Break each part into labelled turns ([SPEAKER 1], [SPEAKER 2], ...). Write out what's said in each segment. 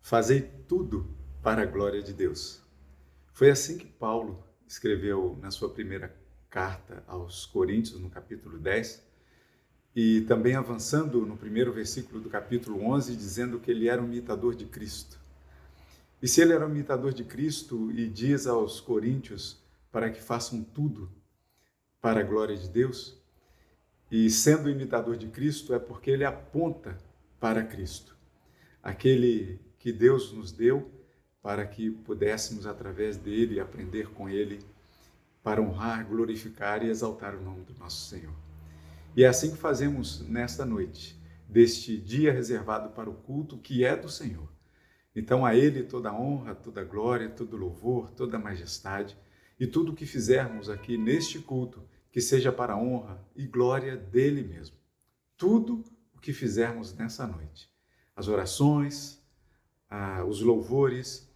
[SPEAKER 1] Fazei tudo para a glória de Deus. Foi assim que Paulo escreveu na sua primeira carta aos Coríntios, no capítulo 10, e também avançando no primeiro versículo do capítulo 11, dizendo que ele era um imitador de Cristo. E se ele era um imitador de Cristo e diz aos coríntios para que façam tudo para a glória de Deus, e sendo imitador de Cristo é porque ele aponta para Cristo, aquele que Deus nos deu para que pudéssemos, através dele, aprender com ele, para honrar, glorificar e exaltar o nome do nosso Senhor. E é assim que fazemos nesta noite, deste dia reservado para o culto que é do Senhor. Então a ele toda a honra, toda a glória, todo o louvor, toda a majestade, e tudo o que fizermos aqui neste culto, que seja para a honra e glória dele mesmo. Tudo o que fizermos nessa noite, as orações, os louvores,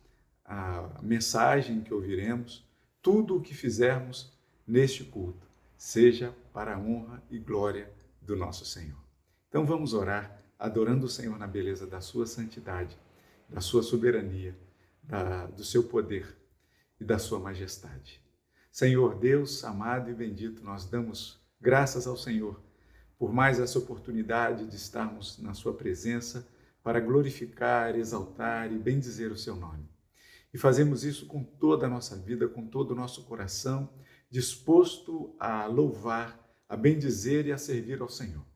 [SPEAKER 1] a mensagem que ouviremos, tudo o que fizermos neste culto, seja para a honra e glória do nosso Senhor. Então vamos orar, adorando o Senhor na beleza da sua santidade, da sua soberania, do seu poder e da sua majestade. Senhor Deus, amado e bendito, nós damos graças ao Senhor por mais essa oportunidade de estarmos na sua presença para glorificar, exaltar e bendizer o seu nome. E fazemos isso com toda a nossa vida, com todo o nosso coração, disposto a louvar, a bendizer e a servir ao Senhor.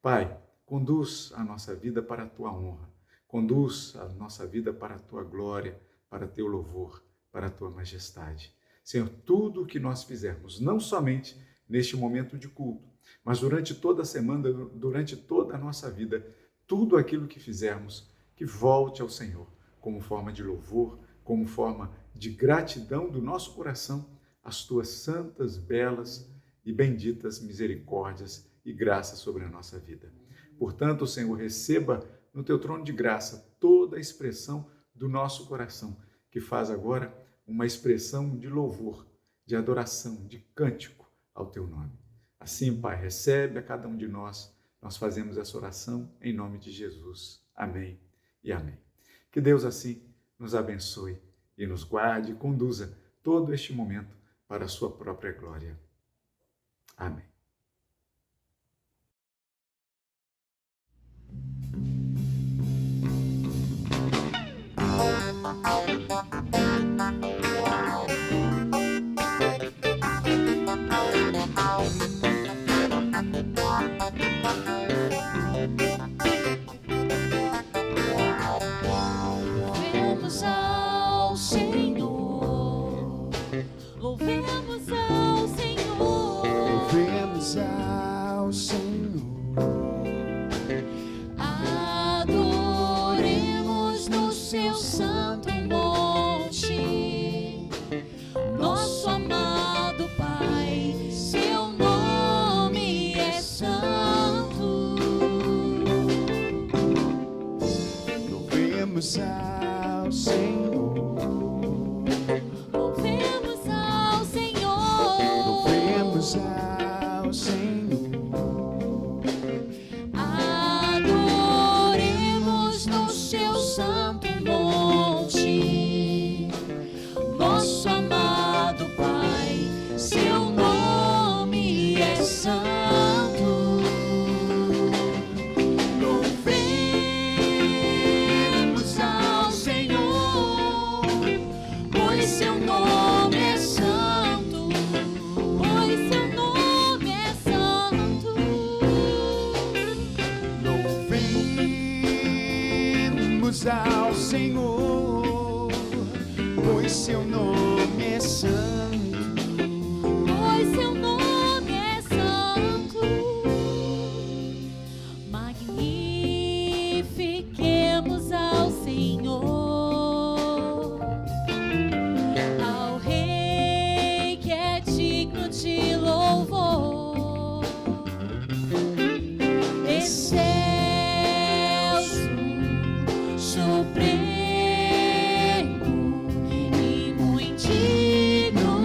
[SPEAKER 1] Pai, conduz a nossa vida para a tua honra, conduz a nossa vida para a tua glória, para teu louvor, para a tua majestade. Senhor, tudo o que nós fizermos, não somente neste momento de culto, mas durante toda a semana, durante toda a nossa vida, tudo aquilo que fizermos, que volte ao Senhor, como forma de louvor, como forma de gratidão do nosso coração, às tuas santas, belas e benditas misericórdias e graças sobre a nossa vida. Portanto, Senhor, receba no teu trono de graça toda a expressão do nosso coração, que faz agora uma expressão de louvor, de adoração, de cântico ao teu nome. Assim, Pai, recebe a cada um de nós. Nós fazemos essa oração em nome de Jesus. Amém e amém. Que Deus assim nos abençoe e nos guarde e conduza todo este momento para a sua própria glória. Amém.
[SPEAKER 2] Louvemos ao Senhor, louvemos ao Senhor,
[SPEAKER 3] Louvemos ao Senhor,
[SPEAKER 2] adoremos no seu santo monte, nosso amado Pai, seu nome é santo.
[SPEAKER 3] louvemos ao Senhor,
[SPEAKER 2] Louvemos ao Senhor,
[SPEAKER 3] louvemos ao Senhor,
[SPEAKER 2] adoremos no seu santo monte, nosso amado Pai, seu nome é santo. Louvemos ao Senhor, pois seu nome é santo, pois seu nome é santo.
[SPEAKER 3] louvemos ao Senhor, pois seu nome é santo.
[SPEAKER 2] Pois seu nome é santo. Magnifiquemos ao Senhor, ao Rei que é digno de louvor. Excelso, supremo e muito digno.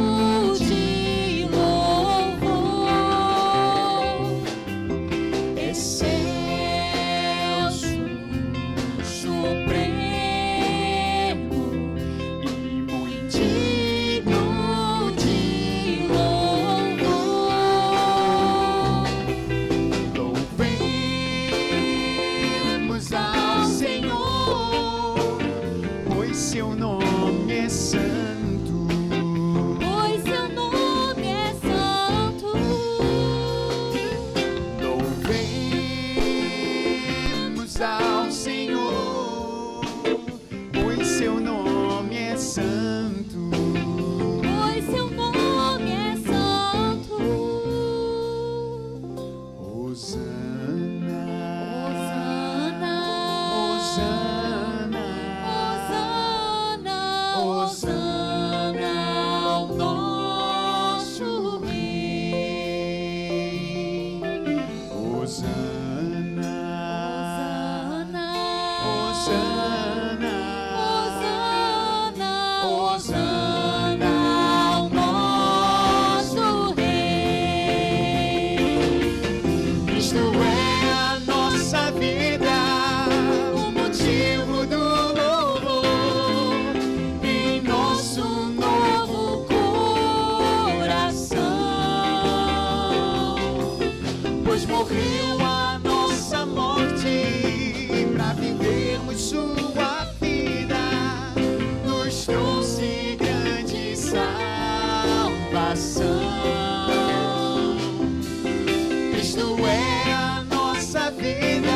[SPEAKER 3] Cristo é a nossa vida,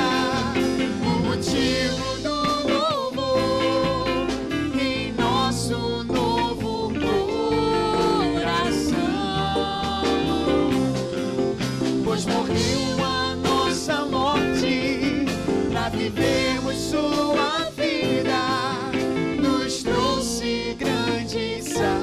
[SPEAKER 3] o motivo do louvor em nosso novo coração. Pois morreu a nossa morte para vivermos sua vida, nos trouxe grande salvação.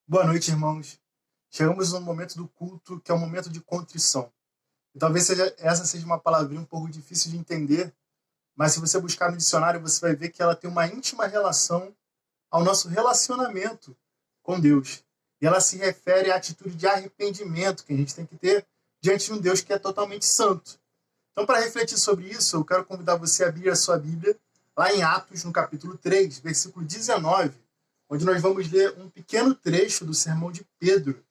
[SPEAKER 4] Boa noite, irmãos. Chegamos no momento do culto, que é o momento de contrição. E talvez essa seja uma palavrinha um pouco difícil de entender, mas se você buscar no dicionário, você vai ver que ela tem uma íntima relação ao nosso relacionamento com Deus. E ela se refere à atitude de arrependimento que a gente tem que ter diante de um Deus que é totalmente santo. Então, para refletir sobre isso, eu quero convidar você a abrir a sua Bíblia lá em Atos, no capítulo 3, versículo 19, onde nós vamos ler um pequeno trecho do sermão de Pedro.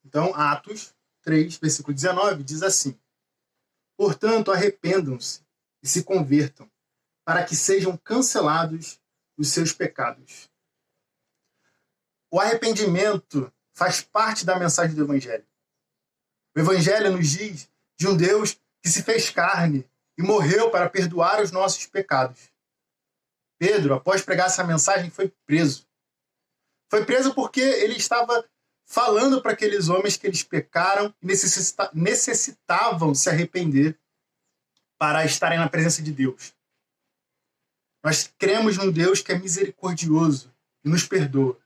[SPEAKER 4] Então, Atos 3, versículo 19, diz assim: portanto, arrependam-se e se convertam, para que sejam cancelados os seus pecados. O arrependimento faz parte da mensagem do Evangelho. O Evangelho nos diz de um Deus que se fez carne e morreu para perdoar os nossos pecados. Pedro, após pregar essa mensagem, foi preso. Foi preso porque ele estava falando para aqueles homens que eles pecaram e necessitavam se arrepender para estarem na presença de Deus. Nós cremos num Deus que é misericordioso e nos perdoa.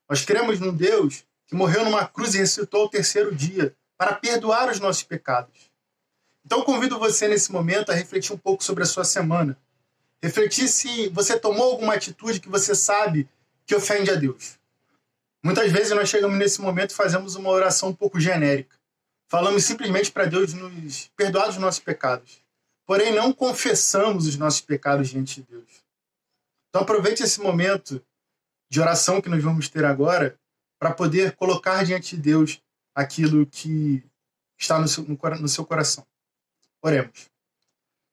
[SPEAKER 4] Nós cremos num Deus que morreu numa cruz e ressuscitou ao terceiro dia para perdoar os nossos pecados. Então, convido você nesse momento a refletir um pouco sobre a sua semana. Refletir se você tomou alguma atitude que você sabe que ofende a Deus. Muitas vezes nós chegamos nesse momento e fazemos uma oração um pouco genérica. Falamos simplesmente para Deus nos perdoar dos nossos pecados. Porém, não confessamos os nossos pecados diante de Deus. Então, aproveite esse momento de oração que nós vamos ter agora para poder colocar diante de Deus aquilo que está no seu coração. Oremos.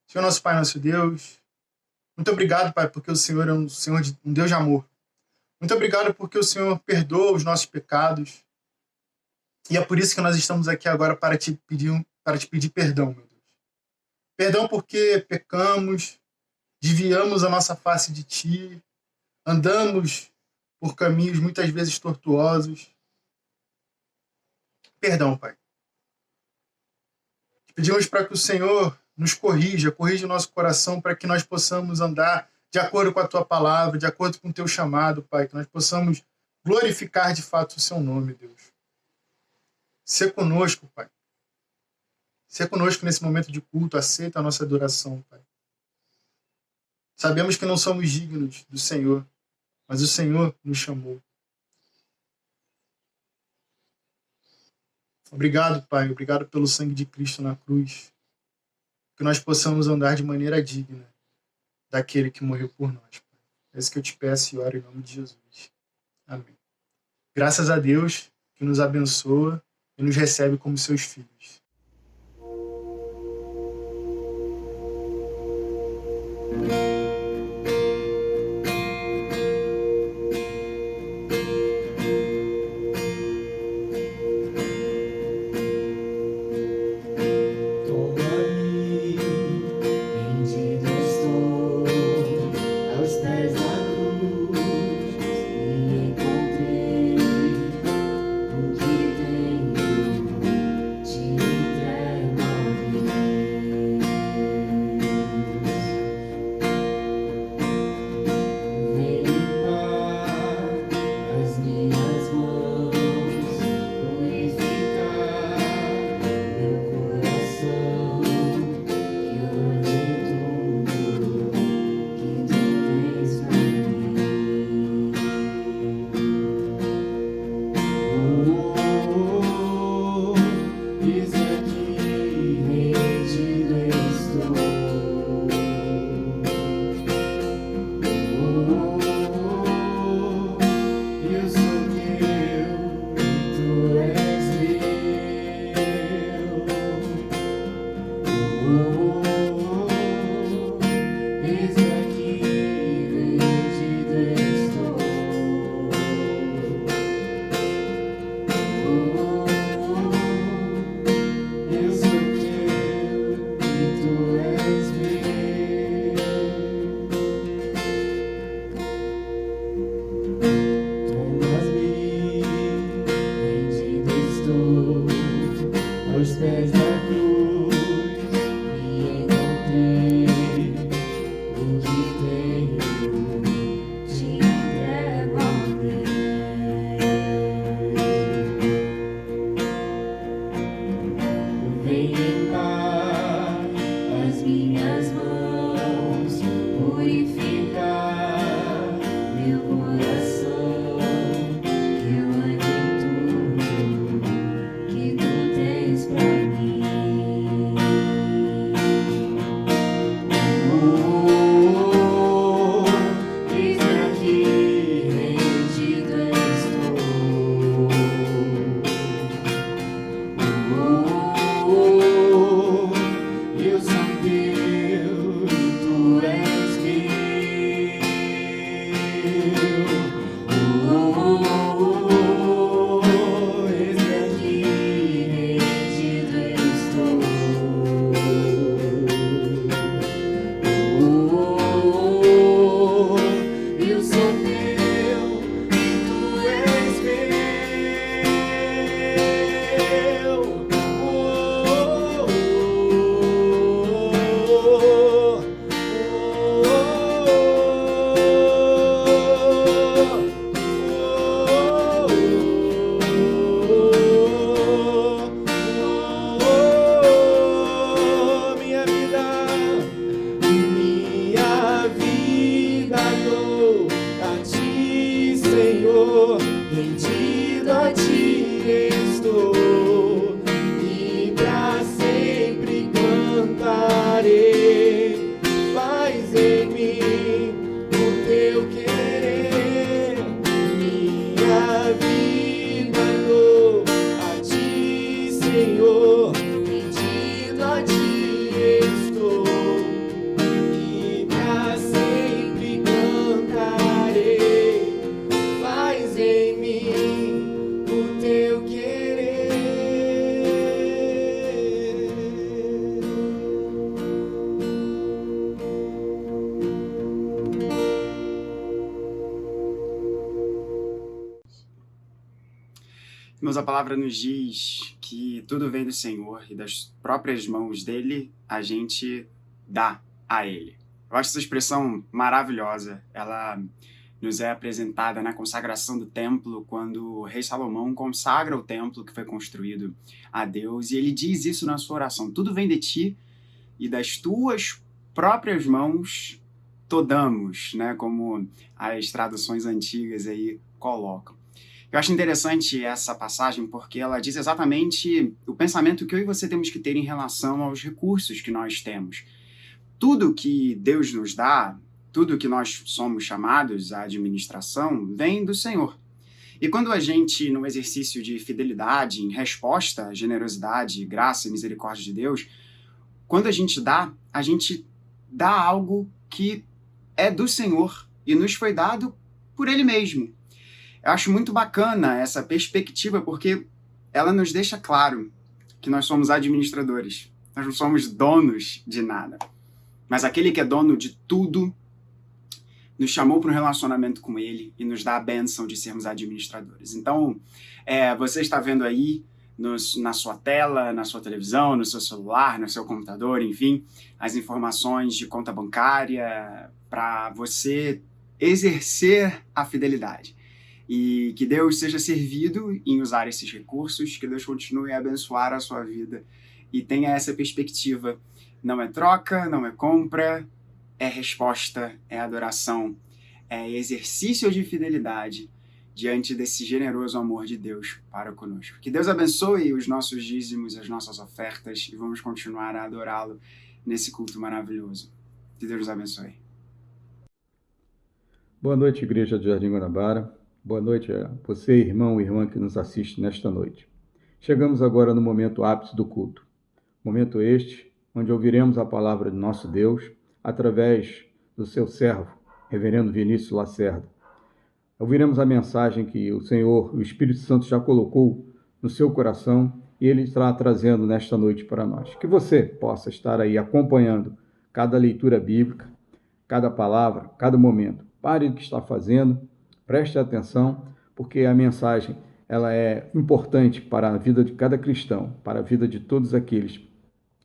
[SPEAKER 4] Senhor nosso Pai, nosso Deus, muito obrigado, Pai, porque o Senhor é um Deus de amor. Muito obrigado porque o Senhor perdoa os nossos pecados. E é por isso que nós estamos aqui agora para te pedir perdão, meu Deus. Perdão porque pecamos, desviamos a nossa face de Ti, andamos por caminhos muitas vezes tortuosos. Perdão, Pai. Te pedimos para que o Senhor nos corrija o nosso coração para que nós possamos andar de acordo com a Tua palavra, de acordo com o Teu chamado, Pai, que nós possamos glorificar de fato o Seu nome, Deus. Sê conosco, Pai. Sê conosco nesse momento de culto, aceita a nossa adoração, Pai. Sabemos que não somos dignos do Senhor, mas o Senhor nos chamou. Obrigado, Pai, obrigado pelo sangue de Cristo na cruz, que nós possamos andar de maneira digna daquele que morreu por nós, Pai. É isso que eu te peço e oro em nome de Jesus. Amém. Graças a Deus que nos abençoa e nos recebe como seus filhos.
[SPEAKER 5] Encontrei o que tenho de
[SPEAKER 3] limpar as minhas mãos, purificar meu coração, que eu ande em tudo que tu tens pra mim. Eis-me aqui, rendido estou. Eu sou teu e tu és meu. Eis-me aqui, rendido estou. Eu sou teu e tu és meu. Minha vida dou a ti, Senhor, rendido a ti estou, e pra sempre cantarei. Faz em mim o teu querer. Minha vida dou a ti, Senhor, rendido a ti estou, e pra sempre cantarei. Faz em mim o teu querer.
[SPEAKER 5] Irmãos, a palavra nos diz que tudo vem do Senhor e das próprias mãos dele a gente dá a ele. Eu acho essa expressão maravilhosa. Ela nos é apresentada na consagração do templo, quando o rei Salomão consagra o templo que foi construído a Deus, e ele diz isso na sua oração: tudo vem de ti e das tuas próprias mãos todamos, né? Como as traduções antigas aí colocam. Eu acho interessante essa passagem porque ela diz exatamente o pensamento que eu e você temos que ter em relação aos recursos que nós temos. Tudo que Deus nos dá, tudo que nós somos chamados à administração, vem do Senhor. E quando a gente, no exercício de fidelidade, em resposta à generosidade, graça e misericórdia de Deus, quando a gente dá algo que é do Senhor e nos foi dado por Ele mesmo. Eu acho muito bacana essa perspectiva porque ela nos deixa claro que nós somos administradores. Nós não somos donos de nada. Mas aquele que é dono de tudo nos chamou para um relacionamento com Ele e nos dá a bênção de sermos administradores. Então, você está vendo aí na sua tela, na sua televisão, no seu celular, no seu computador, enfim, as informações de conta bancária para você exercer a fidelidade. E que Deus seja servido em usar esses recursos, que Deus continue a abençoar a sua vida e tenha essa perspectiva. Não é troca, não é compra, é resposta, é adoração, é exercício de fidelidade diante desse generoso amor de Deus para conosco. Que Deus abençoe os nossos dízimos, as nossas ofertas e vamos continuar a adorá-lo nesse culto maravilhoso. Que Deus nos abençoe.
[SPEAKER 6] Boa noite, Igreja de Jardim Guanabara. Boa noite a você, irmão e irmã que nos assiste nesta noite. Chegamos agora no momento ápice do culto. Momento este, onde ouviremos a palavra de nosso Deus através do seu servo, reverendo Vinícius Lacerda. Ouviremos a mensagem que o Senhor, o Espírito Santo já colocou no seu coração e Ele está trazendo nesta noite para nós. Que você possa estar aí acompanhando cada leitura bíblica, cada palavra, cada momento. Pare o que está fazendo, preste atenção, porque a mensagem ela é importante para a vida de cada cristão, para a vida de todos aqueles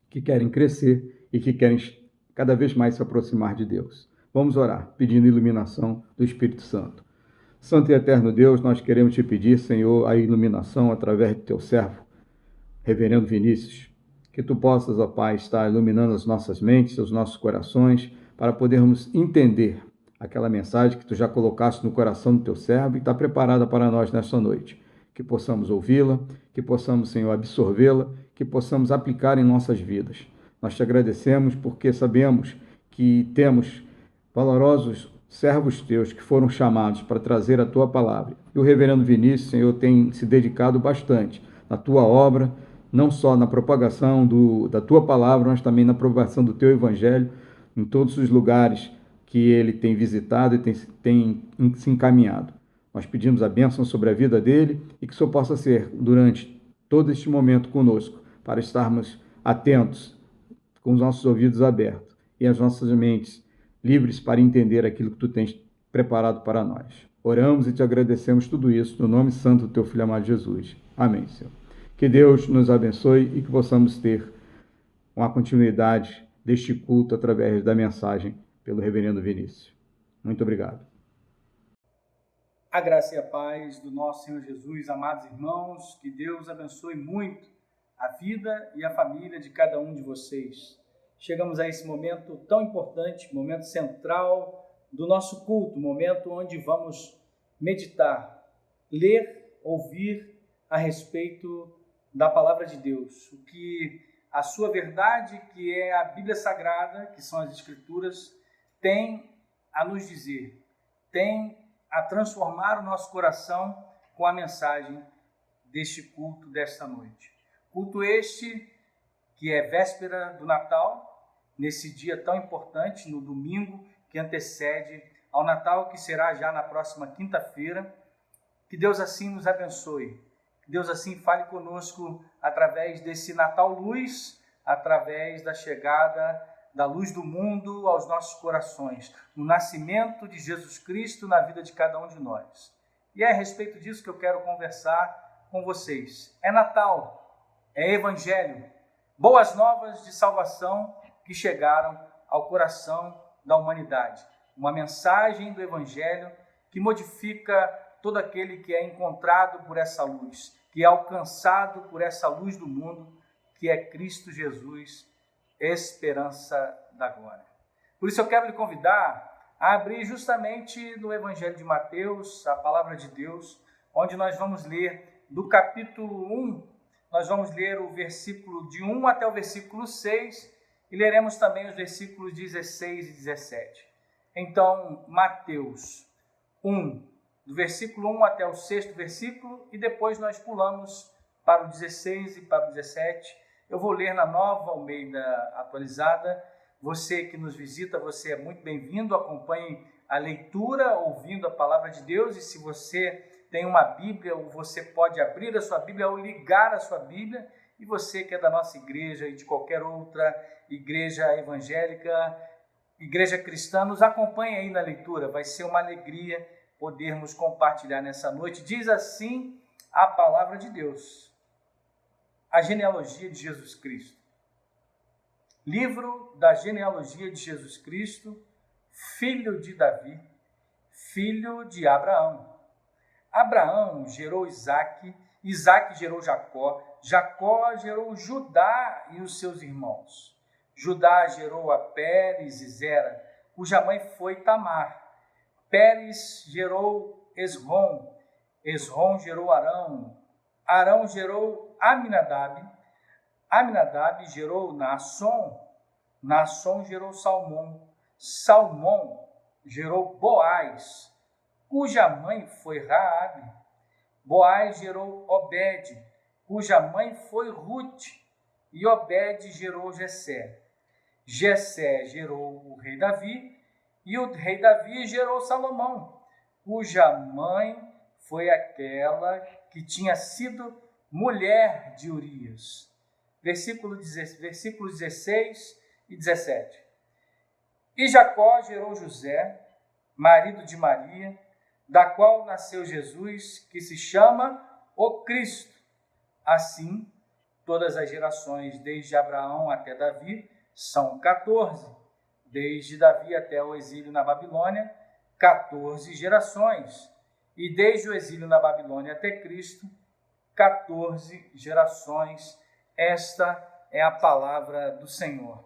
[SPEAKER 6] que querem crescer e que querem cada vez mais se aproximar de Deus. Vamos orar, pedindo iluminação do Espírito Santo. Santo e eterno Deus, nós queremos te pedir, Senhor, a iluminação através do teu servo, reverendo Vinícius. que Tu possas, ó Pai, estar iluminando as nossas mentes, os nossos corações, para podermos entender aquela mensagem que Tu já colocaste no coração do Teu servo e está preparada para nós nesta noite. Que possamos ouvi-la, que possamos, Senhor, absorvê-la, que possamos aplicar em nossas vidas. Nós Te agradecemos porque sabemos que temos valorosos servos Teus que foram chamados para trazer a Tua palavra. E o reverendo Vinícius, Senhor, tem se dedicado bastante na Tua obra, não só na propagação da Tua palavra, mas também na propagação do Teu Evangelho em todos os lugares que ele tem visitado e tem se encaminhado. Nós pedimos a bênção sobre a vida dele e que o Senhor possa ser, durante todo este momento conosco, para estarmos atentos, com os nossos ouvidos abertos e as nossas mentes livres para entender aquilo que Tu tens preparado para nós. Oramos e Te agradecemos tudo isso no nome santo do Teu Filho amado Jesus. Amém, Senhor. Que Deus nos abençoe e que possamos ter uma continuidade deste culto através da mensagem pelo reverendo Vinícius. Muito obrigado.
[SPEAKER 7] A graça e a paz do nosso Senhor Jesus, amados irmãos, que Deus abençoe muito a vida e a família de cada um de vocês. Chegamos a esse momento tão importante, momento central do nosso culto, momento onde vamos meditar, ler, ouvir a respeito da Palavra de Deus, o que a sua verdade, que é a Bíblia Sagrada, que são as Escrituras, tem a nos dizer, tem a transformar o nosso coração com a mensagem deste culto desta noite. Culto este que é véspera do Natal, nesse dia tão importante, no domingo que antecede ao Natal, que será já na próxima quinta-feira. Que Deus assim nos abençoe, que Deus assim fale conosco através desse Natal Luz, através da chegada da luz do mundo aos nossos corações, no nascimento de Jesus Cristo na vida de cada um de nós. E é a respeito disso que eu quero conversar com vocês. É Natal, é Evangelho, boas novas de salvação que chegaram ao coração da humanidade. Uma mensagem do Evangelho que modifica todo aquele que é encontrado por essa luz, que é alcançado por essa luz do mundo, que é Cristo Jesus, esperança da glória. Por isso eu quero lhe convidar a abrir justamente no Evangelho de Mateus, a palavra de Deus, onde nós vamos ler do capítulo 1, nós vamos ler o versículo de 1 até o versículo 6 e leremos também os versículos 16 e 17. Então, Mateus 1, do versículo 1 até o 6º versículo, e depois nós pulamos para o 16 e para o 17. Eu vou ler na Nova Almeida Atualizada. Você que nos visita, você é muito bem-vindo. Acompanhe a leitura, ouvindo a palavra de Deus. E se você tem uma Bíblia, você pode abrir a sua Bíblia ou ligar a sua Bíblia. E você que é da nossa igreja e de qualquer outra igreja evangélica, igreja cristã, nos acompanhe aí na leitura. Vai ser uma alegria podermos compartilhar nessa noite. Diz assim a palavra de Deus. A genealogia de Jesus Cristo. Livro da genealogia de Jesus Cristo, filho de Davi, filho de Abraão. Abraão gerou Isaque, Isaque gerou Jacó, Jacó gerou Judá e os seus irmãos. Judá gerou a Pérez e Zera, cuja mãe foi Tamar. Pérez gerou Esrom, Esrom gerou Arão, Arão gerou Aminadab, Aminadab gerou Naasson, Naasson gerou Salmão, Salmão gerou Boaz, cuja mãe foi Raabe. Boaz gerou Obed, cuja mãe foi Ruth, e Obed gerou Jessé. Jessé gerou o rei Davi, e o rei Davi gerou Salomão, cuja mãe foi aquela que tinha sido mulher de Urias. Versículos 16 e 17. E Jacó gerou José, marido de Maria, da qual nasceu Jesus, que se chama o Cristo. Assim, todas as gerações, desde Abraão até Davi, são 14. Desde Davi até o exílio na Babilônia, 14 gerações. E desde o exílio na Babilônia até Cristo, 14 gerações. Esta é a palavra do Senhor.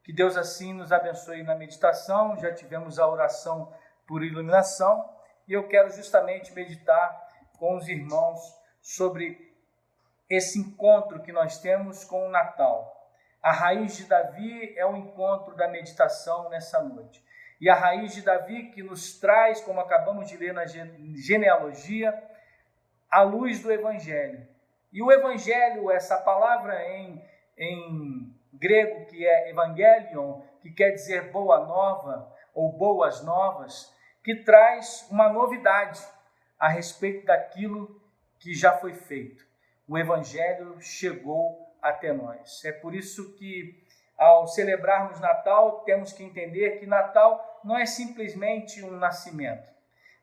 [SPEAKER 7] Que Deus assim nos abençoe na meditação. Já tivemos a oração por iluminação e eu quero justamente meditar com os irmãos sobre esse encontro que nós temos com o Natal. A raiz de Davi é o encontro da meditação nessa noite. E a raiz de Davi que nos traz, como acabamos de ler na genealogia, a luz do Evangelho. E o Evangelho, essa palavra em grego que é evangelion, que quer dizer boa nova ou boas novas, que traz uma novidade a respeito daquilo que já foi feito. O Evangelho chegou até nós. É por isso que, ao celebrarmos Natal, temos que entender que Natal não é simplesmente um nascimento,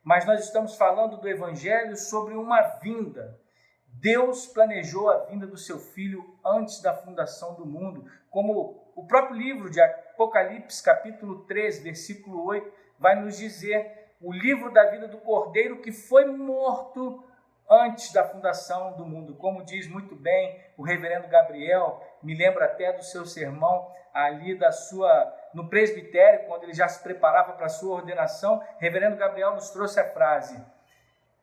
[SPEAKER 7] mas nós estamos falando do Evangelho sobre uma vinda. Deus planejou a vinda do seu Filho antes da fundação do mundo, como o próprio livro de Apocalipse, capítulo 3, versículo 8, vai nos dizer, o livro da vida do Cordeiro que foi morto antes da fundação do mundo. Como diz muito bem o reverendo Gabriel, me lembra até do seu sermão ali no presbitério, quando ele já se preparava para a sua ordenação, reverendo Gabriel nos trouxe a frase: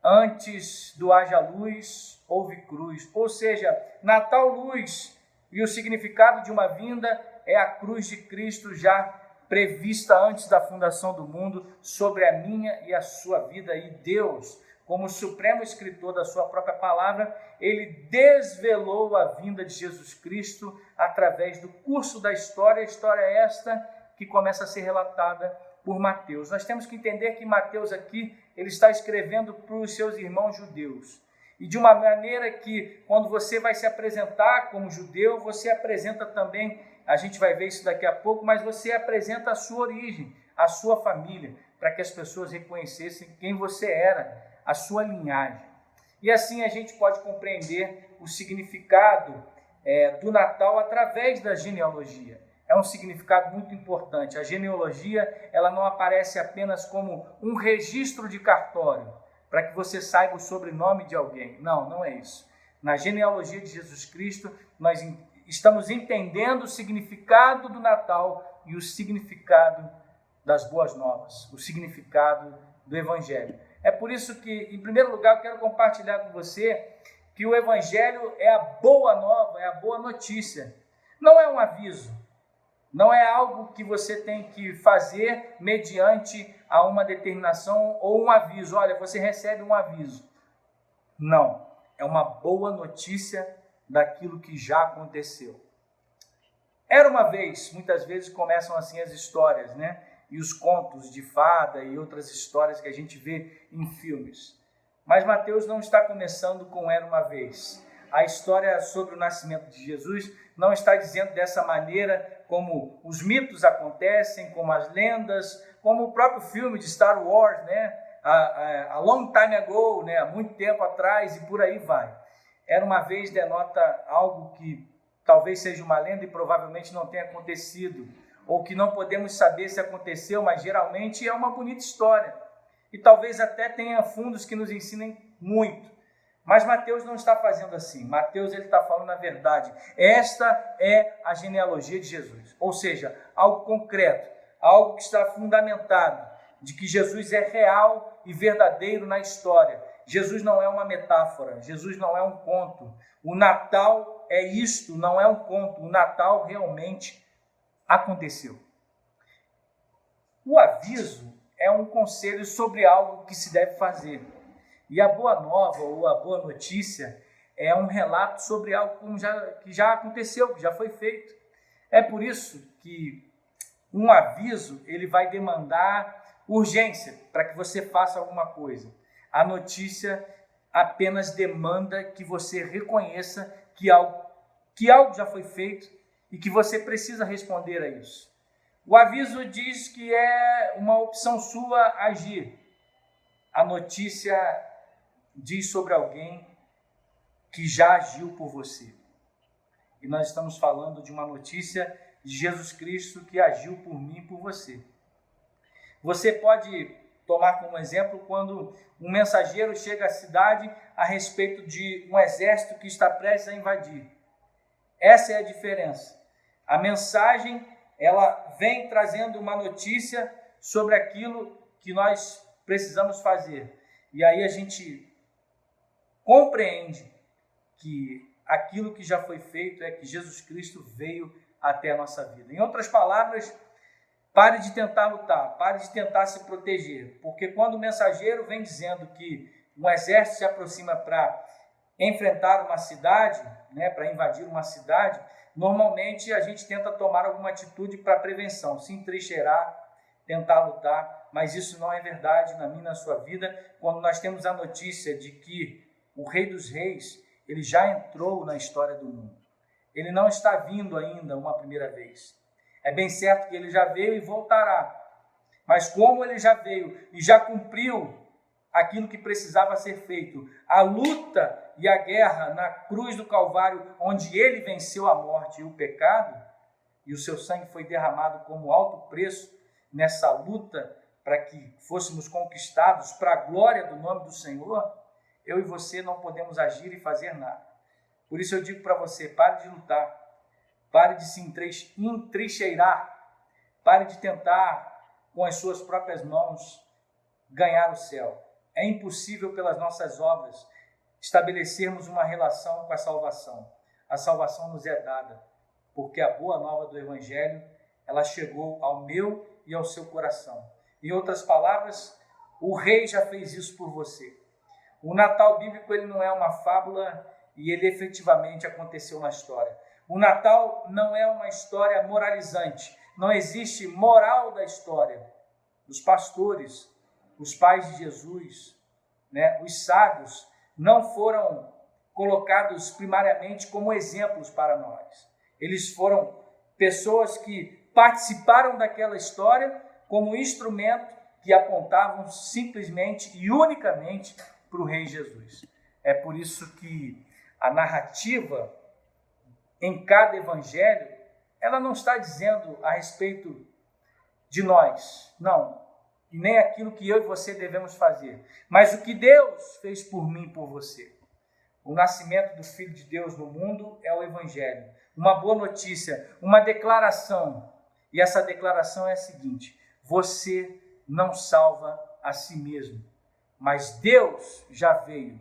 [SPEAKER 7] antes do haja luz, houve cruz. Ou seja, Natal luz, e o significado de uma vinda é a cruz de Cristo já prevista antes da fundação do mundo sobre a minha e a sua vida. E Deus, como o supremo escritor da sua própria palavra, ele desvelou a vinda de Jesus Cristo através do curso da história. A história é esta que começa a ser relatada por Mateus. Nós temos que entender que Mateus aqui, ele está escrevendo para os seus irmãos judeus. E de uma maneira que, quando você vai se apresentar como judeu, você apresenta também, a gente vai ver isso daqui a pouco, mas você apresenta a sua origem, a sua família, para que as pessoas reconhecessem quem você era, a sua linhagem. E assim a gente pode compreender o significado do Natal através da genealogia. É um significado muito importante. A genealogia, ela não aparece apenas como um registro de cartório, para que você saiba o sobrenome de alguém. Não, não é isso. Na genealogia de Jesus Cristo, nós estamos entendendo o significado do Natal e o significado das boas novas, o significado do Evangelho. É por isso que, em primeiro lugar, eu quero compartilhar com você que o Evangelho é a boa nova, é a boa notícia. Não é um aviso, não é algo que você tem que fazer mediante a uma determinação ou um aviso. Olha, você recebe um aviso. Não, é uma boa notícia daquilo que já aconteceu. Era uma vez, muitas vezes começam assim as histórias, né? E os contos de fada e outras histórias que a gente vê em filmes. Mas Mateus não está começando com era uma vez. A história sobre o nascimento de Jesus não está dizendo dessa maneira como os mitos acontecem, como as lendas, como o próprio filme de Star Wars, né? A long time ago, né? Há muito tempo atrás e por aí vai. Era uma vez denota algo que talvez seja uma lenda e provavelmente não tenha acontecido, ou que não podemos saber se aconteceu, mas geralmente é uma bonita história. E talvez até tenha fundos que nos ensinem muito. Mas Mateus não está fazendo assim. Mateus ele está falando a verdade. Esta é a genealogia de Jesus. Ou seja, algo concreto, algo que está fundamentado, de que Jesus é real e verdadeiro na história. Jesus não é uma metáfora, Jesus não é um conto. O Natal é isto, não é um conto. O Natal realmente aconteceu. O aviso é um conselho sobre algo que se deve fazer. E a boa nova ou a boa notícia é um relato sobre algo que já aconteceu, que já foi feito. É por isso que um aviso ele vai demandar urgência para que você faça alguma coisa. A notícia apenas demanda que você reconheça que algo já foi feito e que você precisa responder a isso. O aviso diz que é uma opção sua agir. A notícia diz sobre alguém que já agiu por você. E nós estamos falando de uma notícia de Jesus Cristo que agiu por mim e por você. Você pode tomar como exemplo quando um mensageiro chega à cidade a respeito de um exército que está prestes a invadir. Essa é a diferença. A mensagem, ela vem trazendo uma notícia sobre aquilo que nós precisamos fazer. E aí a gente compreende que aquilo que já foi feito é que Jesus Cristo veio até a nossa vida. Em outras palavras, pare de tentar lutar, pare de tentar se proteger, porque quando o mensageiro vem dizendo que um exército se aproxima para enfrentar uma cidade, para invadir uma cidade, normalmente a gente tenta tomar alguma atitude para prevenção, se entrincheirar, tentar lutar, mas isso não é verdade na minha e na sua vida, quando nós temos a notícia de que o Rei dos Reis, ele já entrou na história do mundo. Ele não está vindo ainda uma primeira vez. É bem certo que ele já veio e voltará, mas como ele já veio e já cumpriu aquilo que precisava ser feito, a luta e a guerra na cruz do Calvário, onde ele venceu a morte e o pecado, e o seu sangue foi derramado como alto preço nessa luta para que fôssemos conquistados para a glória do nome do Senhor, eu e você não podemos agir e fazer nada. Por isso eu digo para você, pare de lutar, pare de se entrincheirar, pare de tentar com as suas próprias mãos ganhar o céu. É impossível pelas nossas obras estabelecermos uma relação com a salvação. A salvação nos é dada, porque a boa nova do Evangelho, ela chegou ao meu e ao seu coração. Em outras palavras, o Rei já fez isso por você. O Natal bíblico, ele não é uma fábula e ele efetivamente aconteceu na história. O Natal não é uma história moralizante. Não existe moral da história. Os pastores, os pais de Jesus, os sábios, não foram colocados primariamente como exemplos para nós. Eles foram pessoas que participaram daquela história como instrumento que apontavam simplesmente e unicamente para o Rei Jesus. É por isso que a narrativa em cada evangelho, ela não está dizendo a respeito de nós, não, e nem aquilo que eu e você devemos fazer, mas o que Deus fez por mim e por você. O nascimento do Filho de Deus no mundo é o evangelho, uma boa notícia, uma declaração, e essa declaração é a seguinte: você não salva a si mesmo, mas Deus já veio,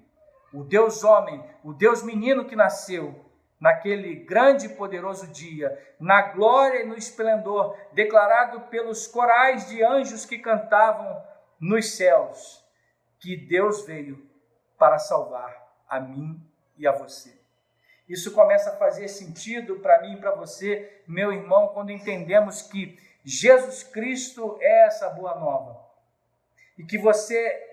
[SPEAKER 7] o Deus homem, o Deus menino que nasceu naquele grande e poderoso dia, na glória e no esplendor, declarado pelos corais de anjos que cantavam nos céus, que Deus veio para salvar a mim e a você. Isso começa a fazer sentido para mim e para você, meu irmão, quando entendemos que Jesus Cristo é essa boa nova. E que você,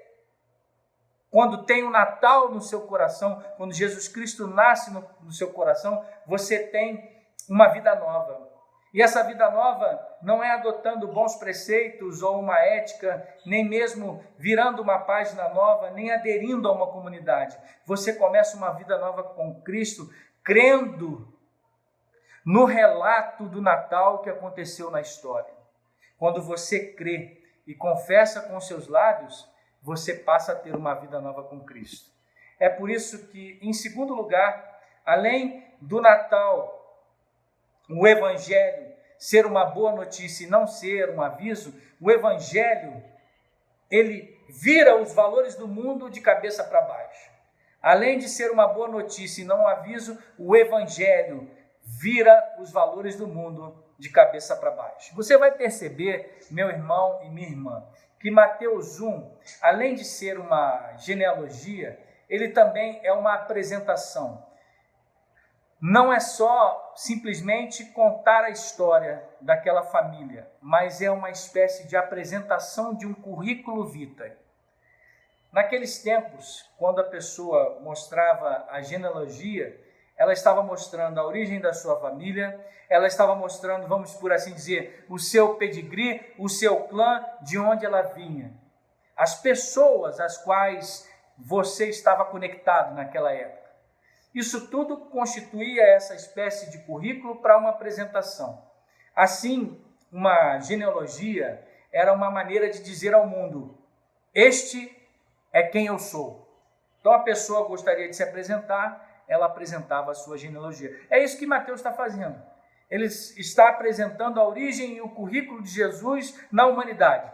[SPEAKER 7] quando tem o Natal no seu coração, quando Jesus Cristo nasce no seu coração, você tem uma vida nova. E essa vida nova não é adotando bons preceitos ou uma ética, nem mesmo virando uma página nova, nem aderindo a uma comunidade. Você começa uma vida nova com Cristo, crendo no relato do Natal que aconteceu na história. Quando você crê e confessa com seus lábios, você passa a ter uma vida nova com Cristo. É por isso que, em segundo lugar, além do Natal, o Evangelho ser uma boa notícia e não ser um aviso, o Evangelho, ele vira os valores do mundo de cabeça para baixo. Além de ser uma boa notícia e não um aviso, o Evangelho vira os valores do mundo de cabeça para baixo. Você vai perceber, meu irmão e minha irmã, que Mateus 1, além de ser uma genealogia, ele também é uma apresentação. Não é só simplesmente contar a história daquela família, mas é uma espécie de apresentação de um currículo vitae. Naqueles tempos, quando a pessoa mostrava a genealogia, ela estava mostrando a origem da sua família, ela estava mostrando, vamos por assim dizer, o seu pedigree, o seu clã, de onde ela vinha. As pessoas às quais você estava conectado naquela época. Isso tudo constituía essa espécie de currículo para uma apresentação. Assim, uma genealogia era uma maneira de dizer ao mundo: este é quem eu sou. Então a pessoa gostaria de se apresentar, ela apresentava a sua genealogia. É isso que Mateus está fazendo. Ele está apresentando a origem e o currículo de Jesus na humanidade.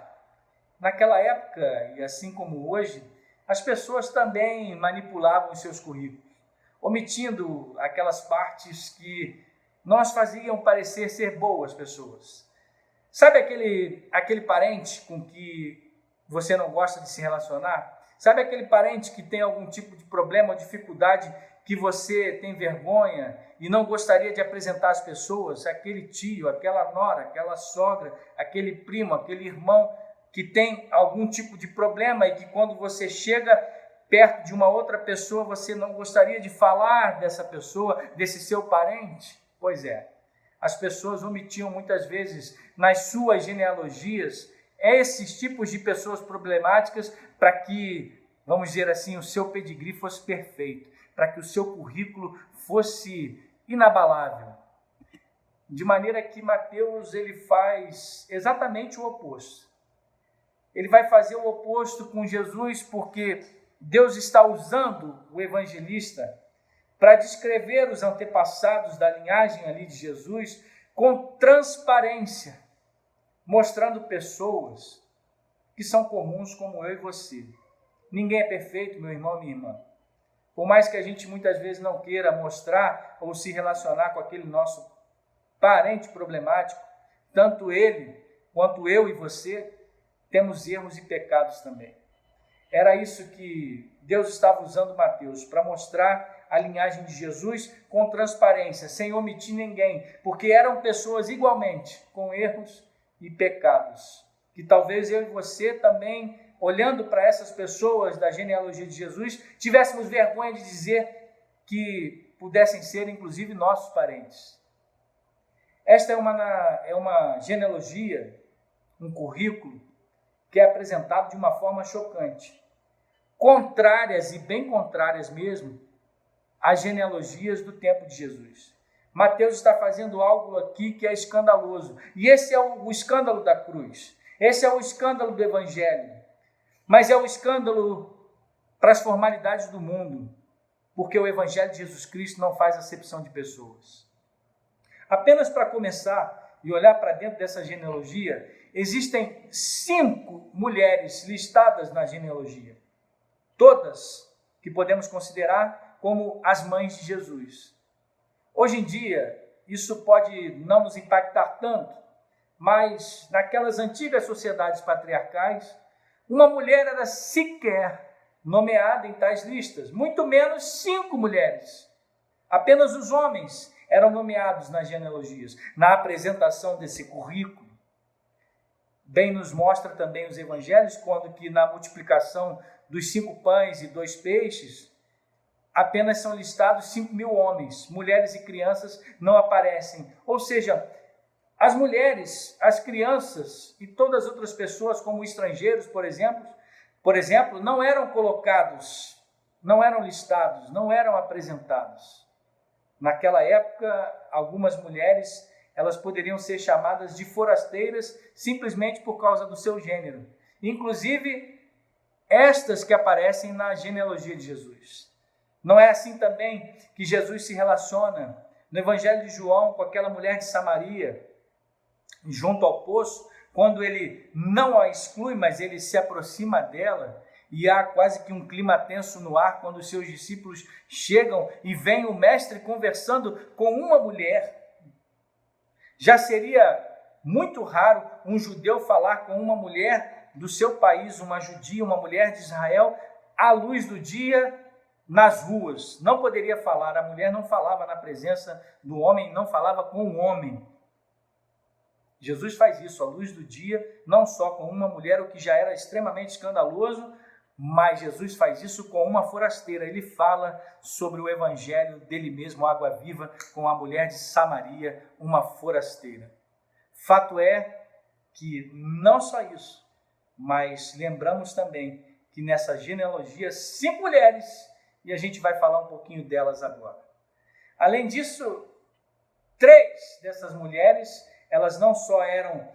[SPEAKER 7] Naquela época, e assim como hoje, as pessoas também manipulavam os seus currículos, omitindo aquelas partes que nós faziam parecer ser boas pessoas. Sabe aquele parente com que você não gosta de se relacionar? Sabe aquele parente que tem algum tipo de problema ou dificuldade que você tem vergonha e não gostaria de apresentar às pessoas? Aquele tio, aquela nora, aquela sogra, aquele primo, aquele irmão que tem algum tipo de problema e que quando você chega perto de uma outra pessoa, você não gostaria de falar dessa pessoa, desse seu parente? Pois é, as pessoas omitiam muitas vezes nas suas genealogias esses tipos de pessoas problemáticas para que, vamos dizer assim, o seu pedigree fosse perfeito, para que o seu currículo fosse inabalável. De maneira que Mateus ele faz exatamente o oposto. Ele vai fazer o oposto com Jesus porque Deus está usando o evangelista para descrever os antepassados da linhagem ali de Jesus com transparência, mostrando pessoas que são comuns como eu e você. Ninguém é perfeito, meu irmão, minha irmã. Por mais que a gente muitas vezes não queira mostrar ou se relacionar com aquele nosso parente problemático, tanto ele quanto eu e você temos erros e pecados também. Era isso que Deus estava usando Mateus, para mostrar a linhagem de Jesus com transparência, sem omitir ninguém, porque eram pessoas igualmente com erros e pecados, que talvez eu e você também, olhando para essas pessoas da genealogia de Jesus, tivéssemos vergonha de dizer que pudessem ser inclusive nossos parentes. Esta é uma genealogia, um currículo que é apresentado de uma forma chocante, contrárias e bem contrárias mesmo às genealogias do tempo de Jesus. Mateus está fazendo algo aqui que é escandaloso, e esse é o escândalo da cruz, esse é o escândalo do evangelho, mas é o escândalo para as formalidades do mundo, porque o evangelho de Jesus Cristo não faz acepção de pessoas. Apenas para começar e olhar para dentro dessa genealogia, existem 5 mulheres listadas na genealogia, todas que podemos considerar como as mães de Jesus. Hoje em dia, isso pode não nos impactar tanto, mas naquelas antigas sociedades patriarcais, uma mulher era sequer nomeada em tais listas, muito menos 5 mulheres. Apenas os homens eram nomeados nas genealogias. Na apresentação desse currículo, bem nos mostra também os evangelhos, quando que na multiplicação dos 5 pães e 2 peixes, apenas são listados 5.000 homens, mulheres e crianças não aparecem. Ou seja, as mulheres, as crianças e todas as outras pessoas, como estrangeiros, por exemplo, não eram colocados, não eram listados, não eram apresentados. Naquela época, algumas mulheres, elas poderiam ser chamadas de forasteiras simplesmente por causa do seu gênero. Inclusive, estas que aparecem na genealogia de Jesus. Não é assim também que Jesus se relaciona no Evangelho de João com aquela mulher de Samaria, junto ao poço, quando ele não a exclui, mas ele se aproxima dela, e há quase que um clima tenso no ar quando os seus discípulos chegam e vem o mestre conversando com uma mulher. Já seria muito raro um judeu falar com uma mulher do seu país, uma judia, uma mulher de Israel, à luz do dia, nas ruas. Não poderia falar, a mulher não falava na presença do homem, não falava com o homem. Jesus faz isso à luz do dia, não só com uma mulher, o que já era extremamente escandaloso, mas Jesus faz isso com uma forasteira. Ele fala sobre o evangelho dele mesmo, água viva, com a mulher de Samaria, uma forasteira. Fato é que não só isso, mas lembramos também que nessa genealogia 5 mulheres, e a gente vai falar um pouquinho delas agora. Além disso, 3 dessas mulheres, elas não só eram